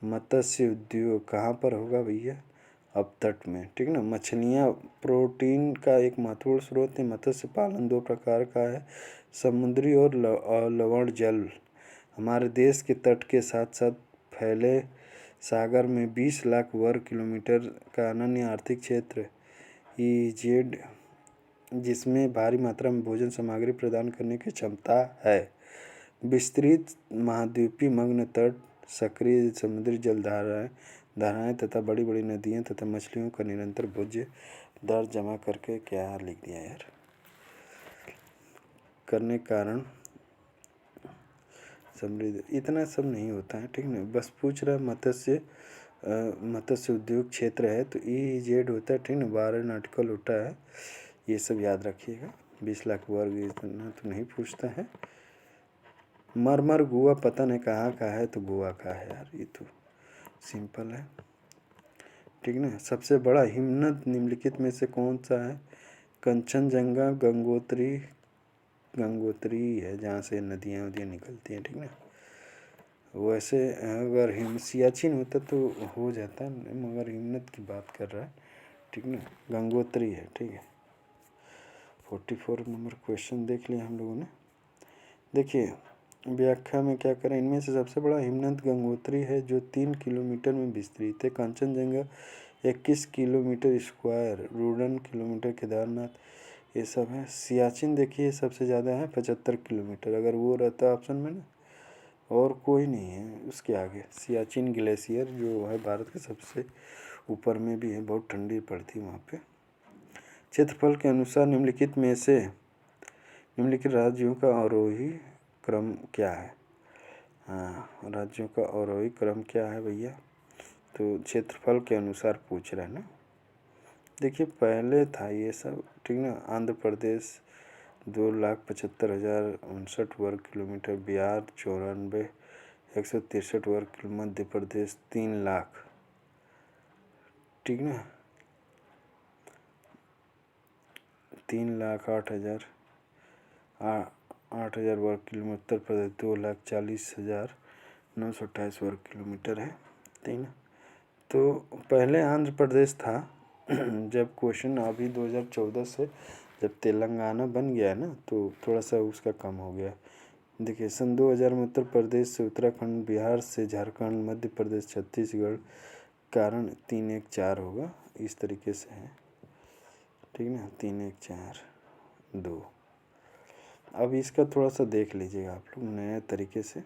मत्स्य उद्योग कहाँ पर होगा भैया? अपतट में, ठीक ना। मछलियाँ प्रोटीन का एक महत्वपूर्ण स्रोत है। मत्स्य पालन दो प्रकार का है, समुद्री और लवण जल। हमारे देश के तट के साथ साथ फैले सागर में 20 लाख वर्ग किलोमीटर का अनन्य आर्थिक क्षेत्र ईजेड, जिसमें भारी मात्रा में भोजन सामग्री प्रदान करने की क्षमता है। विस्तृत महाद्वीपीय मग्न तट, सक्रिय समुद्री धाराएं तथा बड़ी बड़ी नदियां तथा मछलियों का निरंतर भोज्य दर जमा करके, क्या लिख दिया यार, करने कारण समृद्ध। इतना सब नहीं होता है, ठीक ना। बस पूछ रहा मत्स्य उद्योग क्षेत्र है तो ईजेड होता है, ठीक ना। 12 नाटिकल होता है, ये सब याद रखिएगा। 20 लाख वर्ग इतना तो नहीं पूछता है। मरमर गोवा पता नहीं कहाँ का है, तो गोवा का है यार, ये तो सिंपल है, ठीक ना। सबसे बड़ा हिमनद निम्नलिखित में से कौन सा है? कंचनजंगा, गंगोत्री है, जहाँ से नदियाँ निकलती हैं, ठीक ना। वैसे अगर सियाचिन होता तो हो जाता, मगर हिमनद की बात कर रहा है, ठीक ना। गंगोत्री है, ठीक है। 44 नंबर क्वेश्चन देख लिया हम लोगों ने। देखिए व्याख्या में क्या करें, इनमें से सबसे बड़ा हिमनद गंगोत्री है जो 3 किलोमीटर में विस्तृत है। कंचनजंगा 21 किलोमीटर स्क्वायर, रुड़न किलोमीटर, केदारनाथ ये सब है। सियाचिन देखिए सबसे ज़्यादा है 75 किलोमीटर, अगर वो रहता ऑप्शन में ना, और कोई नहीं है उसके आगे। सियाचिन ग्लेशियर जो है भारत के सबसे ऊपर में भी है, बहुत ठंडी पड़ती है वहाँ पे। क्षेत्रफल के अनुसार निम्नलिखित राज्यों का आरोही क्रम क्या है? हाँ, राज्यों का आरोही क्रम क्या है भैया? तो क्षेत्रफल के अनुसार पूछ रहे हैं ना। देखिए पहले था ये सब, ठीक ना। आंध्र प्रदेश 2,75,059 वर्ग किलोमीटर, बिहार 94,163 वर्ग किलोमीटर, मध्य प्रदेश 3,00,000, ठीक ना, 3,08,000 वर्ग किलोमीटर। उत्तर प्रदेश 2,40,928 वर्ग किलोमीटर है, ठीक ना। तो पहले आंध्र प्रदेश था जब क्वेश्चन अभी 2014 से जब तेलंगाना बन गया है ना, तो थोड़ा सा उसका कम हो गया। देखिए सन 2000 में उत्तर प्रदेश से उत्तराखंड, बिहार से झारखंड, मध्य प्रदेश, छत्तीसगढ़, कारण 314 होगा, इस तरीके से है, ठीक ना, 314 2। अब इसका थोड़ा सा देख लीजिएगा आप लोग नए तरीके से।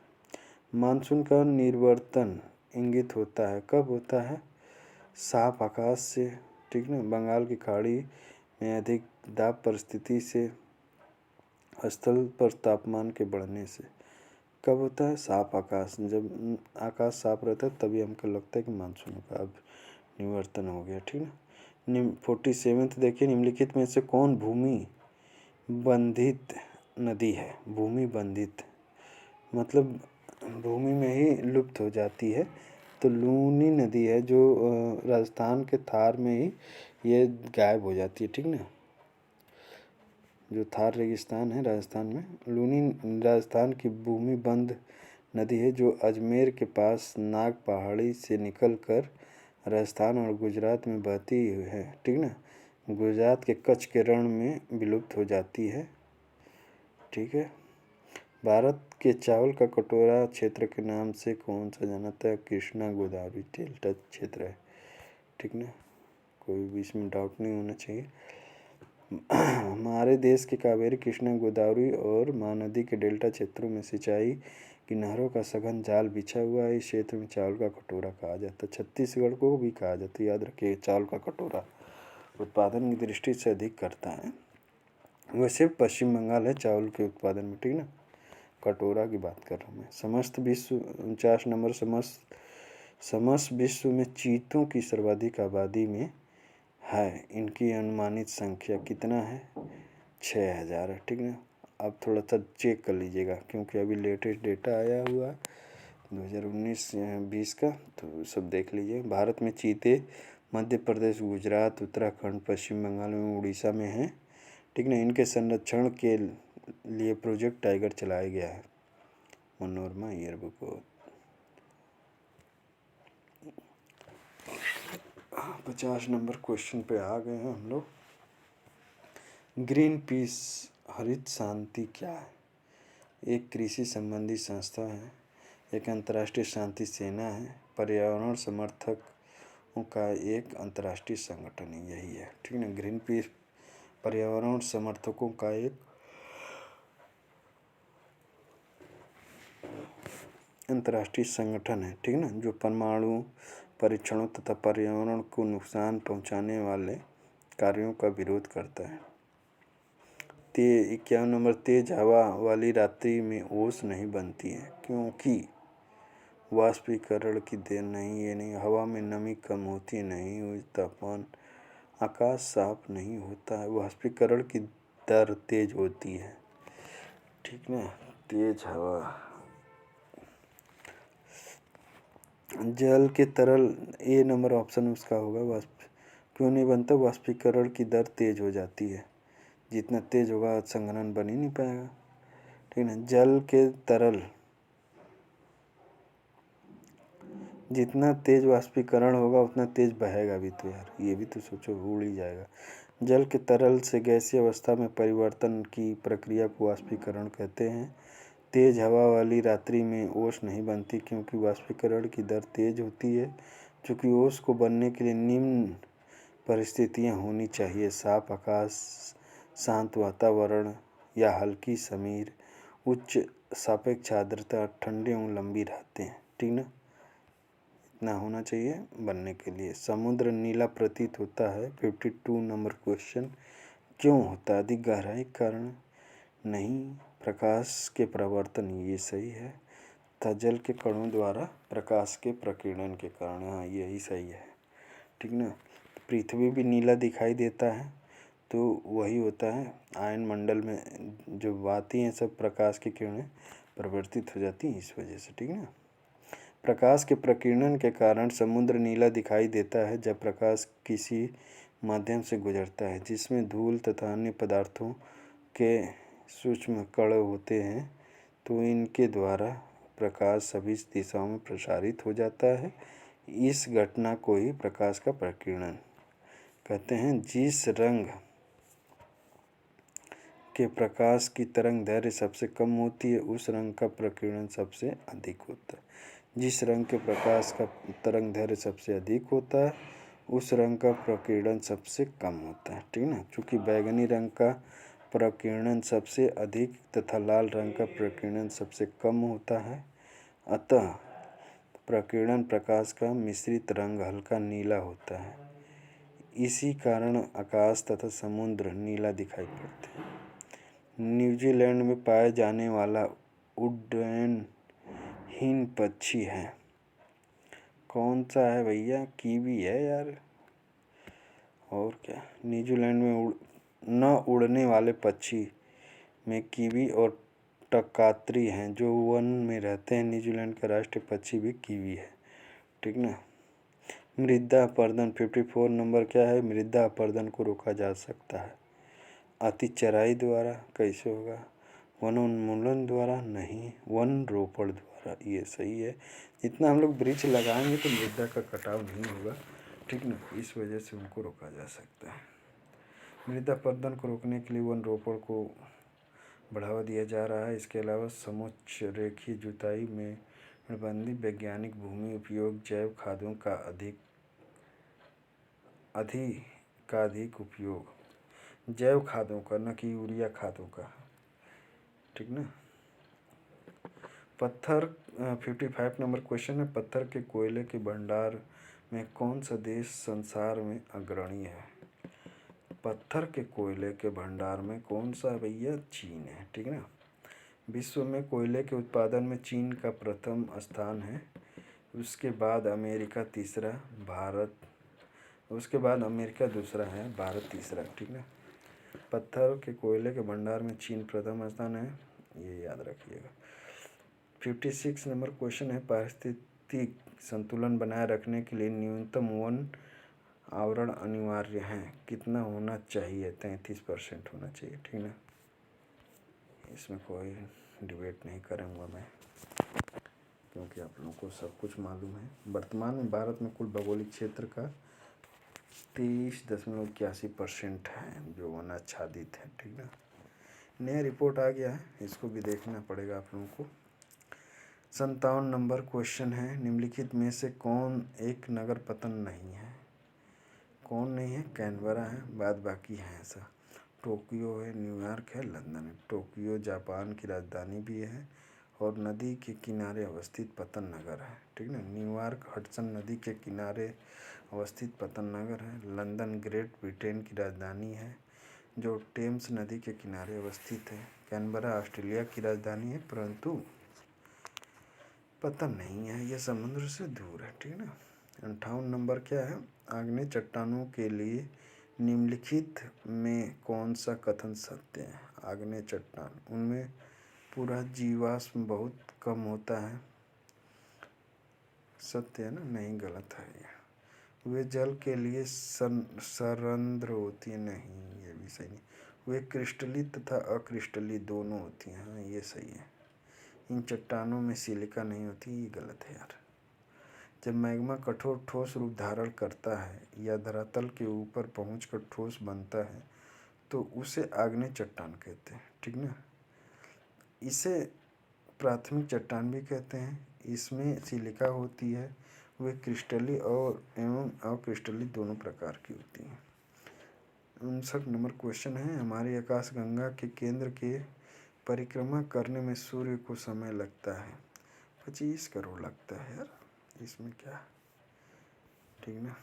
मानसून का निर्वर्तन इंगित होता है, कब होता है? साफ आकाश से, ठीक ना, बंगाल की खाड़ी में अधिक दाब परिस्थिति से, स्थल पर तापमान के बढ़ने से। कब होता है? साफ आकाश, जब आकाश साफ रहता है तभी हमको लगता है कि मानसून का अब निवर्तन हो गया, ठीक ना। 47 देखिए, निम्नलिखित में से कौन भूमि बंधित नदी है? भूमि बंधित मतलब भूमि में ही लुप्त हो जाती है, तो लूनी नदी है जो राजस्थान के थार में ही ये गायब हो जाती है, ठीक ना। जो थार रेगिस्तान है राजस्थान में, लूनी राजस्थान की भूमि बंध नदी है जो अजमेर के पास नाग पहाड़ी से निकलकर राजस्थान और गुजरात में बहती है, ठीक ना। गुजरात के कच्छ के रण में विलुप्त हो जाती है, ठीक है। भारत के चावल का कटोरा क्षेत्र के नाम से कौन सा जाना जाता है? कृष्णा गोदावरी डेल्टा क्षेत्र है, ठीक ना, कोई भी इसमें डाउट नहीं होना चाहिए। हमारे देश के कावेरी, कृष्णा, गोदावरी और महानदी के डेल्टा क्षेत्रों में सिंचाई की नहरों का सघन जाल बिछा हुआ है। इस क्षेत्र में चावल का कटोरा कहा जाता है। छत्तीसगढ़ को भी कहा जाता है, याद रखिए, चावल का कटोरा उत्पादन की दृष्टि से अधिक करता है। वैसे पश्चिम बंगाल है चावल के उत्पादन में, ठीक ना। कटोरा की बात कर रहा हूँ मैं। समस्त विश्व 49 नंबर, समस्त विश्व में चीतों की सर्वाधिक आबादी में है, इनकी अनुमानित संख्या कितना है? 6,000 है, ठीक ना। अब थोड़ा सा चेक कर लीजिएगा क्योंकि अभी लेटेस्ट डेटा आया हुआ है 2019-20 का, तो सब देख लीजिए। भारत में चीते मध्य प्रदेश, गुजरात, उत्तराखंड, पश्चिम बंगाल में, उड़ीसा में हैं, ठीक ना। इनके संरक्षण के लिए प्रोजेक्ट टाइगर चलाया गया है, मनोरमा ईयरबुक। 50 नंबर क्वेश्चन पे आ गए हैं हम लोग। ग्रीन पीस हरित शांति क्या है? एक कृषि संबंधी संस्था है, एक अंतर्राष्ट्रीय शांति सेना है, पर्यावरण समर्थकों का एक अंतर्राष्ट्रीय संगठन है, यही है, ठीक ना। ग्रीन पीस पर्यावरण समर्थकों का एक अंतर्राष्ट्रीय संगठन है, ठीक ना, जो परमाणु परीक्षणों तथा पर्यावरण को नुकसान पहुंचाने वाले कार्यों का विरोध करता है। 51 नंबर, तेज हवा वाली रात्रि में ओस नहीं बनती है क्योंकि वाष्पीकरण की देर नहीं, ये नहीं, हवा में नमी कम होती नहीं हुई, तापमान, आकाश साफ नहीं होता है, वाष्पीकरण की दर तेज होती है, ठीक ना। तेज हवा, जल के तरल, ए नंबर ऑप्शन उसका होगा। वाष्प क्यों नहीं बनता? वाष्पीकरण की दर तेज हो जाती है, जितना तेज होगा संघनन बन ही नहीं पाएगा, ठीक है। जल के तरल, जितना तेज वाष्पीकरण होगा उतना तेज बहेगा भी, तो यार ये भी तो सोचो, उड़ ही जाएगा। जल के तरल से गैसीय अवस्था में परिवर्तन की प्रक्रिया को वाष्पीकरण कहते हैं। तेज हवा वाली रात्रि में ओस नहीं बनती क्योंकि वाष्पीकरण की दर तेज होती है। चूँकि ओस को बनने के लिए निम्न परिस्थितियाँ होनी चाहिए: साफ आकाश, शांत वातावरण या हल्की समीर, उच्च सापेक्ष आर्द्रता, ठंडी एवं लंबी रातें, ठीक ना। इतना होना चाहिए बनने के लिए। समुद्र नीला प्रतीत होता है। 52 नंबर क्वेश्चन, क्यों होता है? अधिक गहराई के कारण नहीं, प्रकाश के परावर्तन, ये सही है। तथा जल के कणों द्वारा प्रकाश के प्रकीर्णन के कारण, हाँ यही सही है, ठीक ना। पृथ्वी भी नीला दिखाई देता है, तो वही होता है आयन मंडल में जो आती हैं सब प्रकाश की किरणें परिवर्तित हो जाती हैं इस वजह से, ठीक ना। प्रकाश के प्रकीर्णन के कारण समुद्र नीला दिखाई देता है जब प्रकाश किसी माध्यम से गुजरता है जिसमें धूल तथा अन्य पदार्थों के सूक्ष्म कण होते हैं, तो इनके द्वारा प्रकाश सभी दिशाओं में प्रसारित हो जाता है। इस घटना को ही प्रकाश का प्रकीर्णन कहते हैं। जिस रंग के प्रकाश की तरंग दैर्घ्य सबसे कम होती है उस रंग का प्रकीर्णन सबसे अधिक होता है। जिस रंग के प्रकाश का तरंग दैर्घ्य सबसे अधिक होता है उस रंग का प्रकीर्णन सबसे कम होता है, ठीक ना। चूँकि बैंगनी रंग का प्रकीर्णन सबसे अधिक तथा लाल रंग का प्रकीर्णन सबसे कम होता है, अतः प्रकीर्णन प्रकाश का मिश्रित रंग हल्का नीला होता है। इसी कारण आकाश तथा समुद्र नीला दिखाई पड़ते हैं। न्यूजीलैंड में पाया जाने वाला उड्डयनहीन पक्षी है, कौन सा है भैया? कीवी है यार, और क्या। न्यूजीलैंड में न उड़ने वाले पक्षी में कीवी और टकात्री हैं जो वन में रहते हैं। न्यूजीलैंड का राष्ट्रीय पक्षी भी कीवी है, ठीक ना। मृदा अपरदन 54 नंबर क्या है? मृदा अपरदन को रोका जा सकता है। अति चराई द्वारा, कैसे होगा? वनोन्मूलन द्वारा, नहीं, वन रोपण द्वारा, ये सही है। जितना हम लोग वृक्ष लगाएंगे तो मृदा का कटाव नहीं होगा, ठीक ना, इस वजह से उनको रोका जा सकता है। मृदा अपरदन को रोकने के लिए वन रोपण को बढ़ावा दिया जा रहा है। इसके अलावा समुच्च रेखीय जुताई में मेड़बंदी, वैज्ञानिक भूमि उपयोग, जैव खादों का अधिक उपयोग, जैव खादों का, न कि यूरिया खादों का, ठीक ना। पत्थर 55 नंबर क्वेश्चन है, पत्थर के कोयले के भंडार में कौन सा देश संसार में अग्रणी है? पत्थर के कोयले के भंडार में कौन सा भैया? चीन है, ठीक ना। विश्व में कोयले के उत्पादन में चीन का प्रथम स्थान है, उसके बाद अमेरिका तीसरा, उसके बाद अमेरिका दूसरा है, भारत तीसरा, ठीक ना। पत्थर के कोयले के भंडार में चीन प्रथम स्थान है, ये याद रखिएगा। 56 नंबर क्वेश्चन है, पारिस्थितिक संतुलन बनाए रखने के लिए न्यूनतम वन आवरण अनिवार्य है, कितना होना चाहिए? 33% होना चाहिए, ठीक ना। इसमें कोई डिबेट नहीं करूँगा मैं, क्योंकि आप लोगों को सब कुछ मालूम है। वर्तमान में भारत में कुल भौगोलिक क्षेत्र का 23.81% है जो वन आच्छादित है, ठीक ना। नया रिपोर्ट आ गया है, इसको भी देखना पड़ेगा आप लोगों को। 57 नंबर क्वेश्चन है, निम्नलिखित में से कौन एक नगर पतन नहीं है? कौन नहीं है? कैनबरा है, बाद बाकी हैं ऐसा। टोक्यो है, न्यूयॉर्क है, लंदन है। टोक्यो जापान की राजधानी भी है और नदी के किनारे अवस्थित पतन नगर है, ठीक ना। न्यूयॉर्क हडसन नदी के किनारे अवस्थित पतन नगर है। लंदन ग्रेट ब्रिटेन की राजधानी है जो टेम्स नदी के किनारे अवस्थित है। कैनबरा ऑस्ट्रेलिया की राजधानी है परंतु पतन नहीं है, यह समुद्र से दूर है, ठीक ना। 58 नंबर क्या है? आग्नेय चट्टानों के लिए निम्नलिखित में कौन सा कथन सत्य है? आग्नेय चट्टान, उनमें पूरा जीवाश्म बहुत कम होता है, सत्य है ना? नहीं, गलत है ये। वे जल के लिए सरंध्र होती है, नहीं, ये भी सही नहीं। वे क्रिस्टली तथा अक्रिस्टली दोनों होती हैं, हाँ ये सही है। इन चट्टानों में सिलिका नहीं होती, ये गलत है यार। जब मैग्मा कठोर ठोस रूप धारण करता है या धरातल के ऊपर पहुंचकर ठोस बनता है तो उसे आग्नेय चट्टान कहते हैं, ठीक ना। इसे प्राथमिक चट्टान भी कहते हैं। इसमें सिलिका होती है। वे क्रिस्टली और एवं अक्रिस्टली दोनों प्रकार की होती हैं। 59 नंबर क्वेश्चन है, हमारी आकाशगंगा के केंद्र के परिक्रमा करने में सूर्य को समय लगता है 25 करोड़ लगता है यार, इसमें क्या, ठीक ना,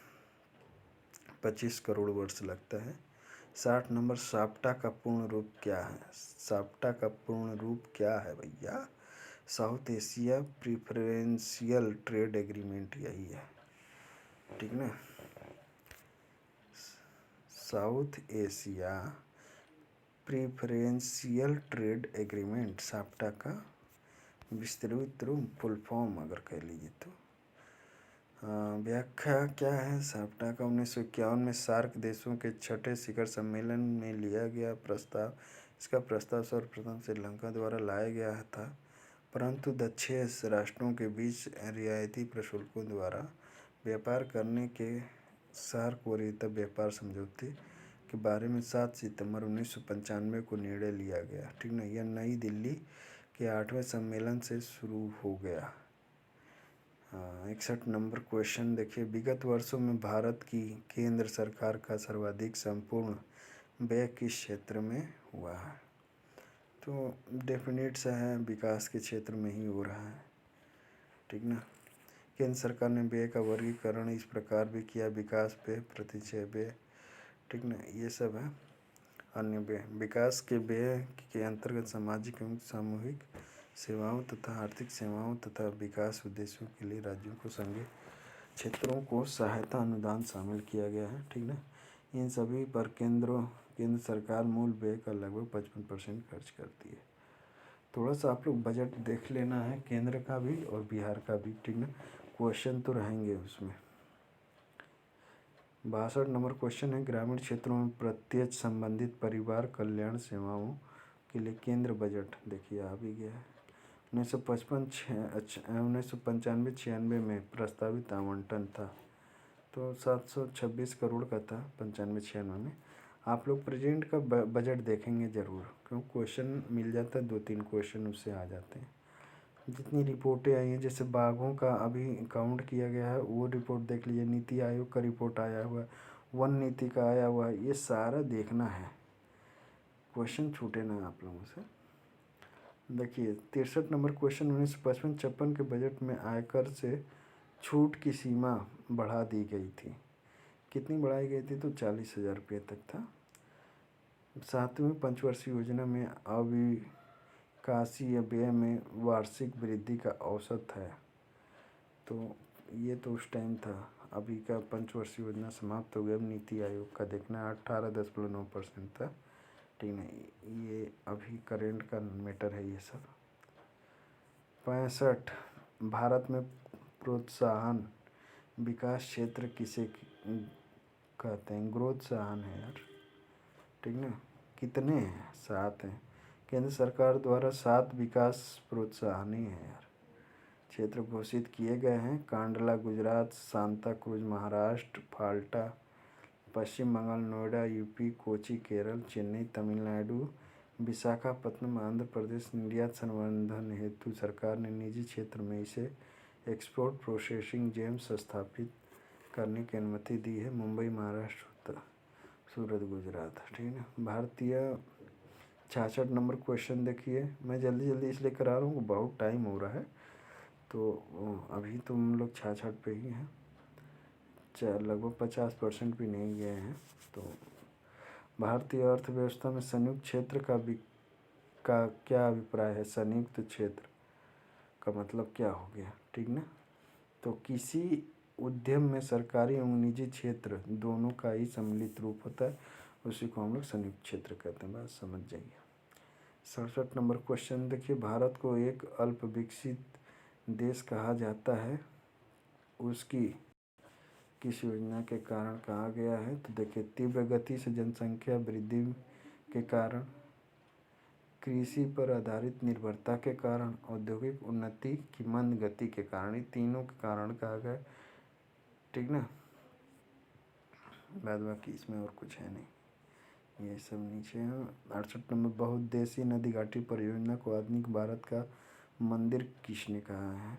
25 करोड़ वर्ष लगता है। 60 नंबर, साप्टा का पूर्ण रूप क्या है? साप्टा का पूर्ण रूप क्या है भैया? South Asia preferential trade agreement, यही है, ठीक ना। South Asia preferential trade agreement, SAPTA का विस्तृत रूप, फुल फॉर्म अगर कह लीजिए तो। व्याख्या क्या है? साप्टा का 1951 में सार्क देशों के छठे शिखर सम्मेलन में लिया गया प्रस्ताव। इसका प्रस्ताव सर्वप्रथम श्रीलंका द्वारा लाया गया था, परंतु दक्षेण राष्ट्रों के बीच रियायती प्रशुल्कों द्वारा व्यापार करने के सार्क वरीयता व्यापार समझौते के बारे में 7 सितंबर 1995 को निर्णय लिया गया, ठीक ना। यह नई दिल्ली के 8वें सम्मेलन से शुरू हो गया। 61 नंबर क्वेश्चन देखिए, विगत वर्षों में भारत की केंद्र सरकार का सर्वाधिक संपूर्ण व्यय किस क्षेत्र में हुआ है? तो डेफिनेट सा है, विकास के क्षेत्र में ही हो रहा है, ठीक ना। केंद्र सरकार ने व्यय का वर्गीकरण इस प्रकार भी किया, विकास व्यय, प्रतिचय व्यय, ठीक ना, ये सब है। अन्य व्यय, विकास के व्यय के अंतर्गत सामाजिक एवं सामूहिक सेवाओं तथा आर्थिक सेवाओं तथा विकास उद्देश्यों के लिए राज्यों को संघीय क्षेत्रों को सहायता अनुदान शामिल किया गया है, ठीक ना। इन सभी पर केंद्र सरकार मूल व्यय का लगभग 55% खर्च करती है। थोड़ा सा आप लोग बजट देख लेना है, केंद्र का भी और बिहार का भी, ठीक ना, क्वेश्चन तो रहेंगे उसमें। 62 नंबर क्वेश्चन है, ग्रामीण क्षेत्रों में प्रत्यक्ष संबंधित परिवार कल्याण सेवाओं के लिए केंद्र बजट, देखिए आ भी गया है। 1995-96 में प्रस्तावित आवंटन था तो 726 करोड़ का था 95-96 में। आप लोग प्रेजेंट का बजट देखेंगे ज़रूर, क्यों क्वेश्चन मिल जाता है, 2-3 क्वेश्चन उससे आ जाते हैं। जितनी रिपोर्टें आई हैं, जैसे बाघों का अभी काउंट किया गया है, वो रिपोर्ट देख लीजिए, नीति आयोग का रिपोर्ट आया हुआ है, वन नीति का आया हुआ है, ये सारा देखना है, क्वेश्चन छूटे ना आप लोगों से। देखिए 63 नंबर क्वेश्चन, 1955-56 के बजट में आयकर से छूट की सीमा बढ़ा दी गई थी, कितनी बढ़ाई गई थी? तो 40,000 रुपये तक था। 7वीं पंचवर्षीय योजना में अविकासीय व्यय में वार्षिक वृद्धि का औसत है, तो ये तो उस टाइम था, अभी का पंचवर्षीय योजना समाप्त हो गया, नीति आयोग का देखना 18.9% था, ठीक है, ये अभी करेंट का मैटर है ये सब। 65, भारत में प्रोत्साहन विकास क्षेत्र किसे कहते हैं? ग्रोत्साहन है यार, ठीक ना। कितने हैं? 7 हैं। केंद्र सरकार द्वारा 7 विकास प्रोत्साहन ही है यार, क्षेत्र घोषित किए गए हैं। कांडला गुजरात, सांता क्रूज महाराष्ट्र, फाल्टा पश्चिम बंगाल, नोएडा यूपी, कोची केरल, चेन्नई तमिलनाडु, विशाखापत्तनम आंध्र प्रदेश। निर्यात संवर्धन हेतु सरकार ने निजी क्षेत्र में इसे एक्सपोर्ट प्रोसेसिंग जेम्स स्थापित करने की अनुमति दी है। मुंबई महाराष्ट्र, सूरत गुजरात, ठीक है। भारतीय 66 नंबर क्वेश्चन देखिए, मैं जल्दी जल्दी इसलिए करा रहा हूँ, बहुत टाइम हो रहा है, तो अभी तो हम लोग 66 पे ही हैं, लगभग 50% भी नहीं गए हैं। तो भारतीय अर्थव्यवस्था में संयुक्त क्षेत्र का क्या अभिप्राय है? संयुक्त क्षेत्र का मतलब क्या हो गया, ठीक ना। तो किसी उद्यम में सरकारी एवं निजी क्षेत्र दोनों का ही सम्मिलित रूप होता है, उसी को हम लोग संयुक्त क्षेत्र कहते हैं, बात समझ जाइए। 67 नंबर क्वेश्चन देखिए, भारत को एक अल्प विकसित देश कहा जाता है, उसकी किस योजना के कारण कहा गया है? तो देखिए, तीव्र गति से जनसंख्या वृद्धि के कारण, कृषि पर आधारित निर्भरता के कारण, औद्योगिक उन्नति की मंद गति के कारण, ये तीनों के कारण कहा गया, ठीक ना। बाद बाकी इसमें और कुछ है नहीं, ये सब नीचे है। 68 नंबर, बहुउद्देशीय नदी घाटी परियोजना को आधुनिक भारत का मंदिर किसने कहा है?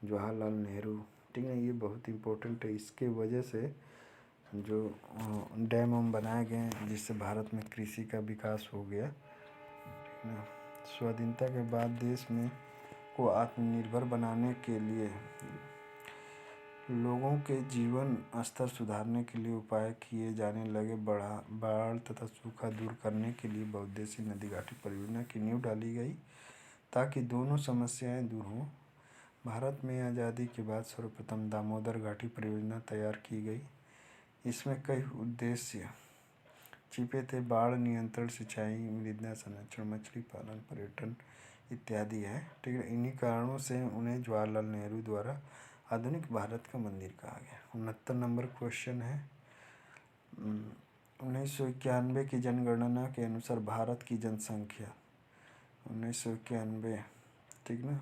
जवाहरलाल नेहरू, ठीक है, ये बहुत इम्पोर्टेंट है, इसके वजह से जो डैम वैम बनाए गए हैं जिससे भारत में कृषि का विकास हो गया, ठीक ना। स्वाधीनता के बाद देश में को आत्मनिर्भर बनाने के लिए लोगों के जीवन स्तर सुधारने के लिए उपाय किए जाने लगे। बाढ़ तथा सूखा दूर करने के लिए बहुउद्देशीय नदी घाटी परियोजना की नींव डाली गई ताकि दोनों समस्याएं दूर हों। भारत में आज़ादी के बाद सर्वप्रथम दामोदर घाटी परियोजना तैयार की गई। इसमें कई उद्देश्य छिपे थे: बाढ़ नियंत्रण, सिंचाई, मृदा संरक्षण, मछली पालन, पर्यटन इत्यादि है, ठीक है। इन्हीं कारणों से उन्हें जवाहरलाल नेहरू द्वारा आधुनिक भारत का मंदिर कहा गया। 69 नंबर क्वेश्चन है, 1991 की जनगणना के अनुसार भारत की जनसंख्या 1991, ठीक ना।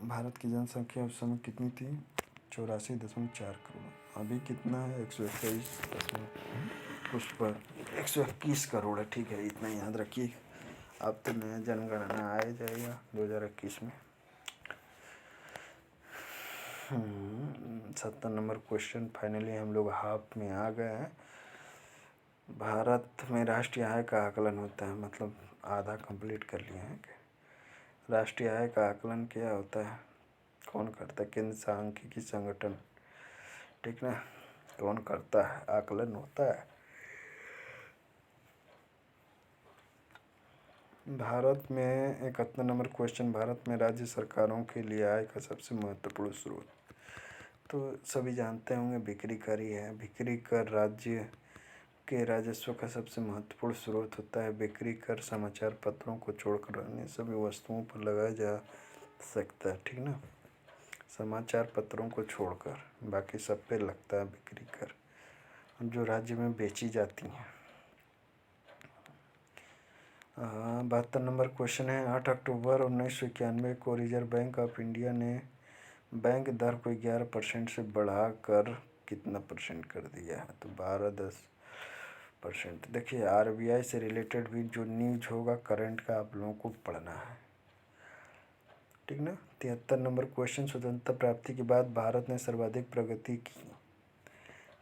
भारत की जनसंख्या उस समय कितनी थी? 84.4 करोड़। अभी कितना है? 121 कुछ पर 121 करोड़ है, ठीक है। इतना याद रखिए। अब तो नया जनगणना आ जाएगा 2021 में। 70 नंबर क्वेश्चन, फाइनली हम लोग हाफ में आ गए हैं। भारत में राष्ट्रीय आय का आकलन होता है, मतलब आधा कंप्लीट कर लिए हैं। राष्ट्रीय आय का आकलन क्या होता है? कौन करता है? केंद्र सांख्यिकी संगठन, ठीक ना। कौन करता है? आकलन होता है। भारत में 71 नंबर क्वेश्चन, भारत में राज्य सरकारों के लिए आय का सबसे महत्वपूर्ण स्रोत, तो सभी जानते होंगे बिक्री कर ही है। बिक्री कर राज्य के राजस्व का सबसे महत्वपूर्ण स्रोत होता है। बिक्री कर समाचार पत्रों को छोड़कर अन्य सभी वस्तुओं पर लगाया जा सकता है, ठीक ना। समाचार पत्रों को छोड़कर बाकी सब पे लगता है बिक्री कर, जो राज्य में बेची जाती हैं। 72 नंबर क्वेश्चन है, 8 अक्टूबर 1991 को रिजर्व बैंक ऑफ इंडिया ने बैंक दर को 11% से बढ़ाकर कितना परसेंट कर दिया है? तो 12.10%। देखिए, आरबीआई से रिलेटेड भी जो न्यूज होगा करंट का, आप लोगों को पढ़ना है, ठीक ना। 73 नंबर क्वेश्चन, स्वतंत्रता प्राप्ति के बाद भारत ने सर्वाधिक प्रगति की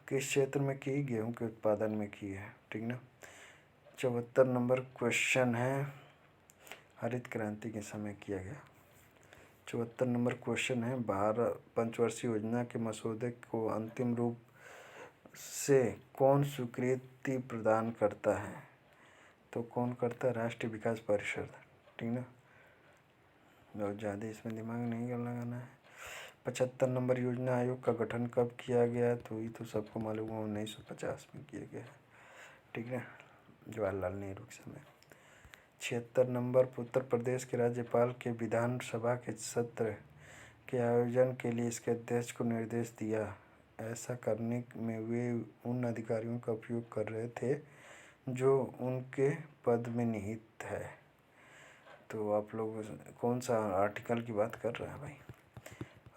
किस क्षेत्र में की? गेहूं के उत्पादन में की है, ठीक ना। 74 नंबर क्वेश्चन है, हरित क्रांति के समय किया गया। 74 नंबर क्वेश्चन है, भारत पंचवर्षीय योजना के मसौदे को अंतिम रूप से कौन स्वीकृति प्रदान करता है? तो कौन करता है? राष्ट्रीय विकास परिषद, ठीक ना। बहुत ज़्यादा इसमें दिमाग नहीं लगाना है। 75 नंबर, योजना आयोग का गठन कब किया गया? तो ये तो सबको मालूम है, 1950 में किया गया, ठीक है, जवाहरलाल नेहरू के समय। 76 नंबर, उत्तर प्रदेश के राज्यपाल के विधानसभा के सत्र के आयोजन के लिए इसके अध्यक्ष को निर्देश दिया। ऐसा करने में वे उन अधिकारियों का उपयोग कर रहे थे जो उनके पद में निहित है। तो आप लोग कौन सा आर्टिकल की बात कर रहे हैं भाई?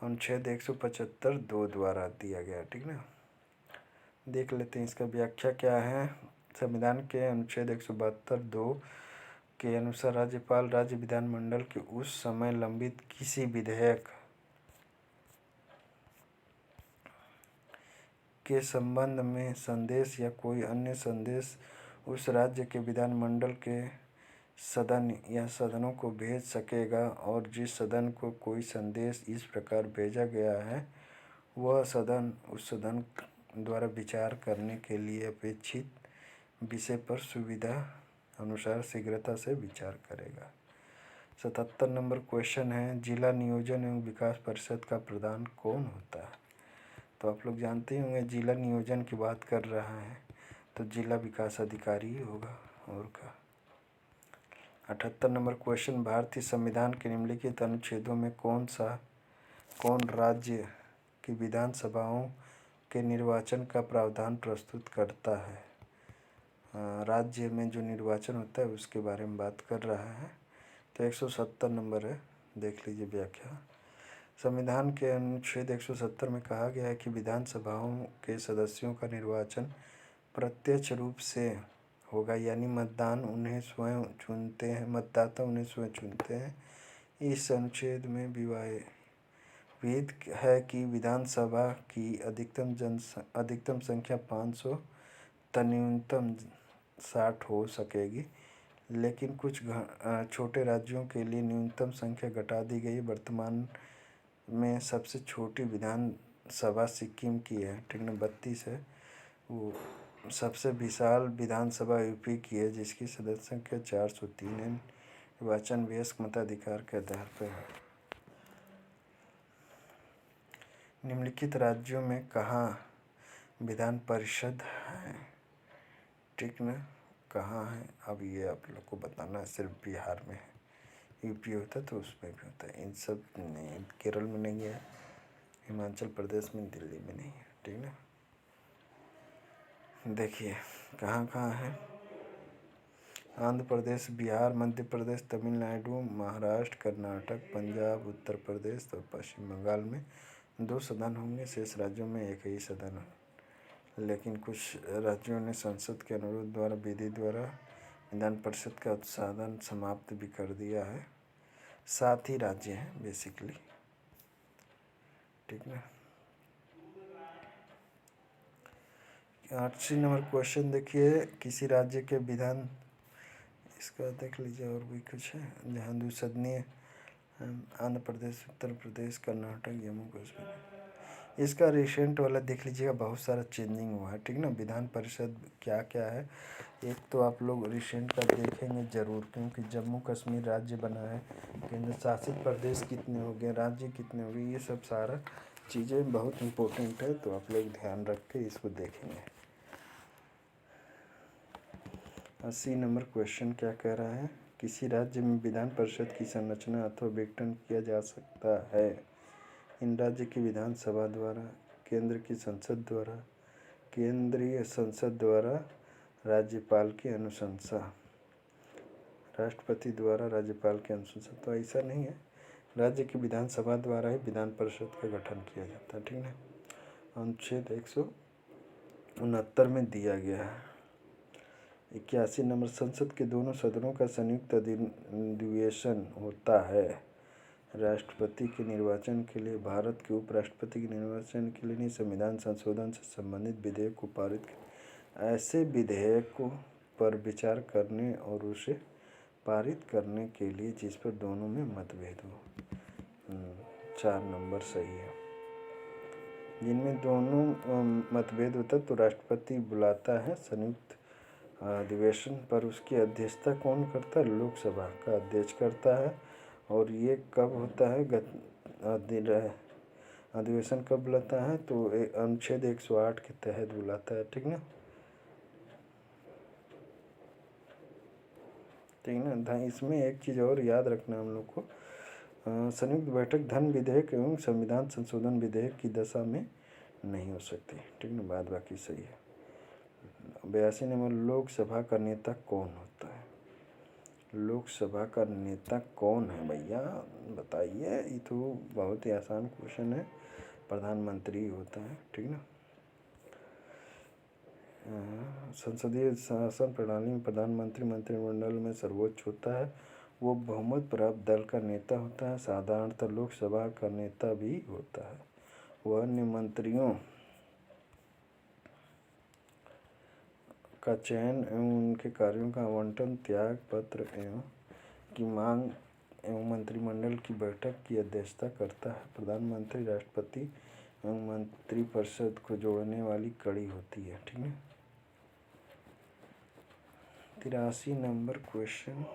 अनुच्छेद 175(2) द्वारा दिया गया, ठीक ना। देख लेते हैं इसका व्याख्या क्या है। संविधान के अनुच्छेद 172(2) के अनुसार राज्यपाल राज्य विधानमंडल के उस समय लंबित किसी विधेयक के संबंध में संदेश या कोई अन्य संदेश उस राज्य के विधानमंडल के सदन या सदनों को भेज सकेगा, और जिस सदन को कोई संदेश इस प्रकार भेजा गया है वह सदन उस सदन द्वारा विचार करने के लिए अपेक्षित विषय पर सुविधा अनुसार शीघ्रता से विचार करेगा। 77 नंबर क्वेश्चन है, जिला नियोजन एवं विकास परिषद का प्रधान कौन होता है? तो आप लोग जानते होंगे, जिला नियोजन की बात कर रहा है तो जिला विकास अधिकारी ही होगा, और क्या। 78 नंबर क्वेश्चन, भारतीय संविधान के निम्नलिखित अनुच्छेदों में कौन राज्य की विधानसभाओं के निर्वाचन का प्रावधान प्रस्तुत करता है? राज्य में जो निर्वाचन होता है उसके बारे में बात कर रहा है। तो 170 नंबर है, देख लीजिए व्याख्या। संविधान के अनुच्छेद 170 में कहा गया है कि विधानसभाओं के सदस्यों का निर्वाचन प्रत्यक्ष रूप से होगा, यानी मतदाता उन्हें स्वयं चुनते हैं। इस अनुच्छेद में विहित है कि विधानसभा की अधिकतम संख्या 500 तथा न्यूनतम 60 हो सकेगी, लेकिन कुछ छोटे राज्यों के लिए न्यूनतम संख्या घटा दी गई। वर्तमान में सबसे छोटी विधानसभा सिक्किम की है, ठीक ना, 32 है। वो सबसे विशाल विधानसभा यूपी की है, जिसकी सदस्य संख्या 403 है। निर्वाचन वयस्क मताधिकार के आधार पर है। निम्नलिखित राज्यों में कहाँ विधान परिषद है, ठीक ना, कहाँ है? अब ये आप लोग को बताना है। सिर्फ बिहार में है, यूपी होता तो उसमें भी होता है, इन सब नहीं, केरल में नहीं है, हिमाचल प्रदेश में, दिल्ली में नहीं है, ठीक ना। देखिए कहाँ कहाँ है। आंध्र प्रदेश, बिहार, मध्य प्रदेश, तमिलनाडु, महाराष्ट्र, कर्नाटक, पंजाब, उत्तर प्रदेश और पश्चिम बंगाल में 2 सदन होंगे। शेष राज्यों में एक ही सदन है। लेकिन कुछ राज्यों ने संसद के अनुरोध द्वारा विधि द्वारा विधान परिषद का उत्साधन समाप्त भी कर दिया है। 7 ही राज्य हैं बेसिकली, ठीक ना। 8 नंबर क्वेश्चन देखिए, किसी राज्य के विधान, इसका देख लीजिए, और भी कुछ है जहाँ द्विसदनीय, आंध्र प्रदेश, उत्तर प्रदेश, कर्नाटक, जम्मू कश्मीर। इसका रिसेंट वाला देख लीजिएगा, बहुत सारा चेंजिंग हुआ है, ठीक ना। विधान परिषद क्या क्या है, एक तो आप लोग रिसेंट का देखेंगे ज़रूर, क्योंकि जम्मू कश्मीर राज्य बना है, केंद्र शासित प्रदेश कितने हो गए, राज्य कितने हो गए, ये सब सारा चीज़ें बहुत इम्पोर्टेंट है, तो आप लोग ध्यान रख के इसको देखेंगे। 80 नंबर क्वेश्चन क्या कह रहा है, किसी राज्य में विधान परिषद की संरचना अथवा विघटन किया जा सकता है। इन राज्य की विधानसभा द्वारा, केंद्र की संसद द्वारा, केंद्रीय संसद द्वारा, राज्यपाल की अनुशंसा, राष्ट्रपति द्वारा राज्यपाल की अनुशंसा। तो ऐसा नहीं है, राज्य की विधानसभा द्वारा ही विधान परिषद का गठन किया जाता है, ठीक है। अनुच्छेद 169 में दिया गया है। 81 नंबर, संसद के दोनों सदनों का संयुक्त अधिवेशन होता है। राष्ट्रपति के निर्वाचन के लिए, भारत के उपराष्ट्रपति के निर्वाचन के लिए नहीं, संविधान संशोधन से संबंधित विधेयक को पारित ऐसे विधेयकों पर विचार करने और उसे पारित करने के लिए जिस पर दोनों में मतभेद हो। 4 नंबर सही है। जिनमें दोनों मतभेद होता है तो राष्ट्रपति बुलाता है संयुक्त अधिवेशन, पर उसकी अध्यक्षता कौन करता है? लोकसभा का अध्यक्ष करता है। और ये कब होता है? अधिवेशन कब बुलाता है? तो अनुच्छेद 108 के तहत बुलाता है, ठीक ना, ठीक ना। इसमें एक चीज़ और याद रखना हम लोग को, संयुक्त बैठक धन विधेयक एवं संविधान संशोधन विधेयक की दशा में नहीं हो सकती, ठीक ना, बाद बाकी सही है। 82 नंबर, लोकसभा का नेता कौन होता है? लोकसभा का नेता कौन है भैया, बताइए। ये तो बहुत ही आसान क्वेश्चन है, प्रधानमंत्री होता है, ठीक ना। संसदीय शासन प्रणाली में प्रधानमंत्री मंत्रिमंडल में सर्वोच्च होता है। वो बहुमत प्राप्त दल का नेता होता है। साधारणतः लोकसभा का नेता भी होता है। वह अन्य मंत्रियों का चयन एवं उनके कार्यों का आवंटन, त्याग पत्र एवं की मांग एवं मंत्रिमंडल की बैठक की अध्यक्षता करता है। प्रधानमंत्री राष्ट्रपति एवं मंत्रिपरिषद को जोड़ने वाली कड़ी होती है, ठीक है। 83 नंबर क्वेश्चन,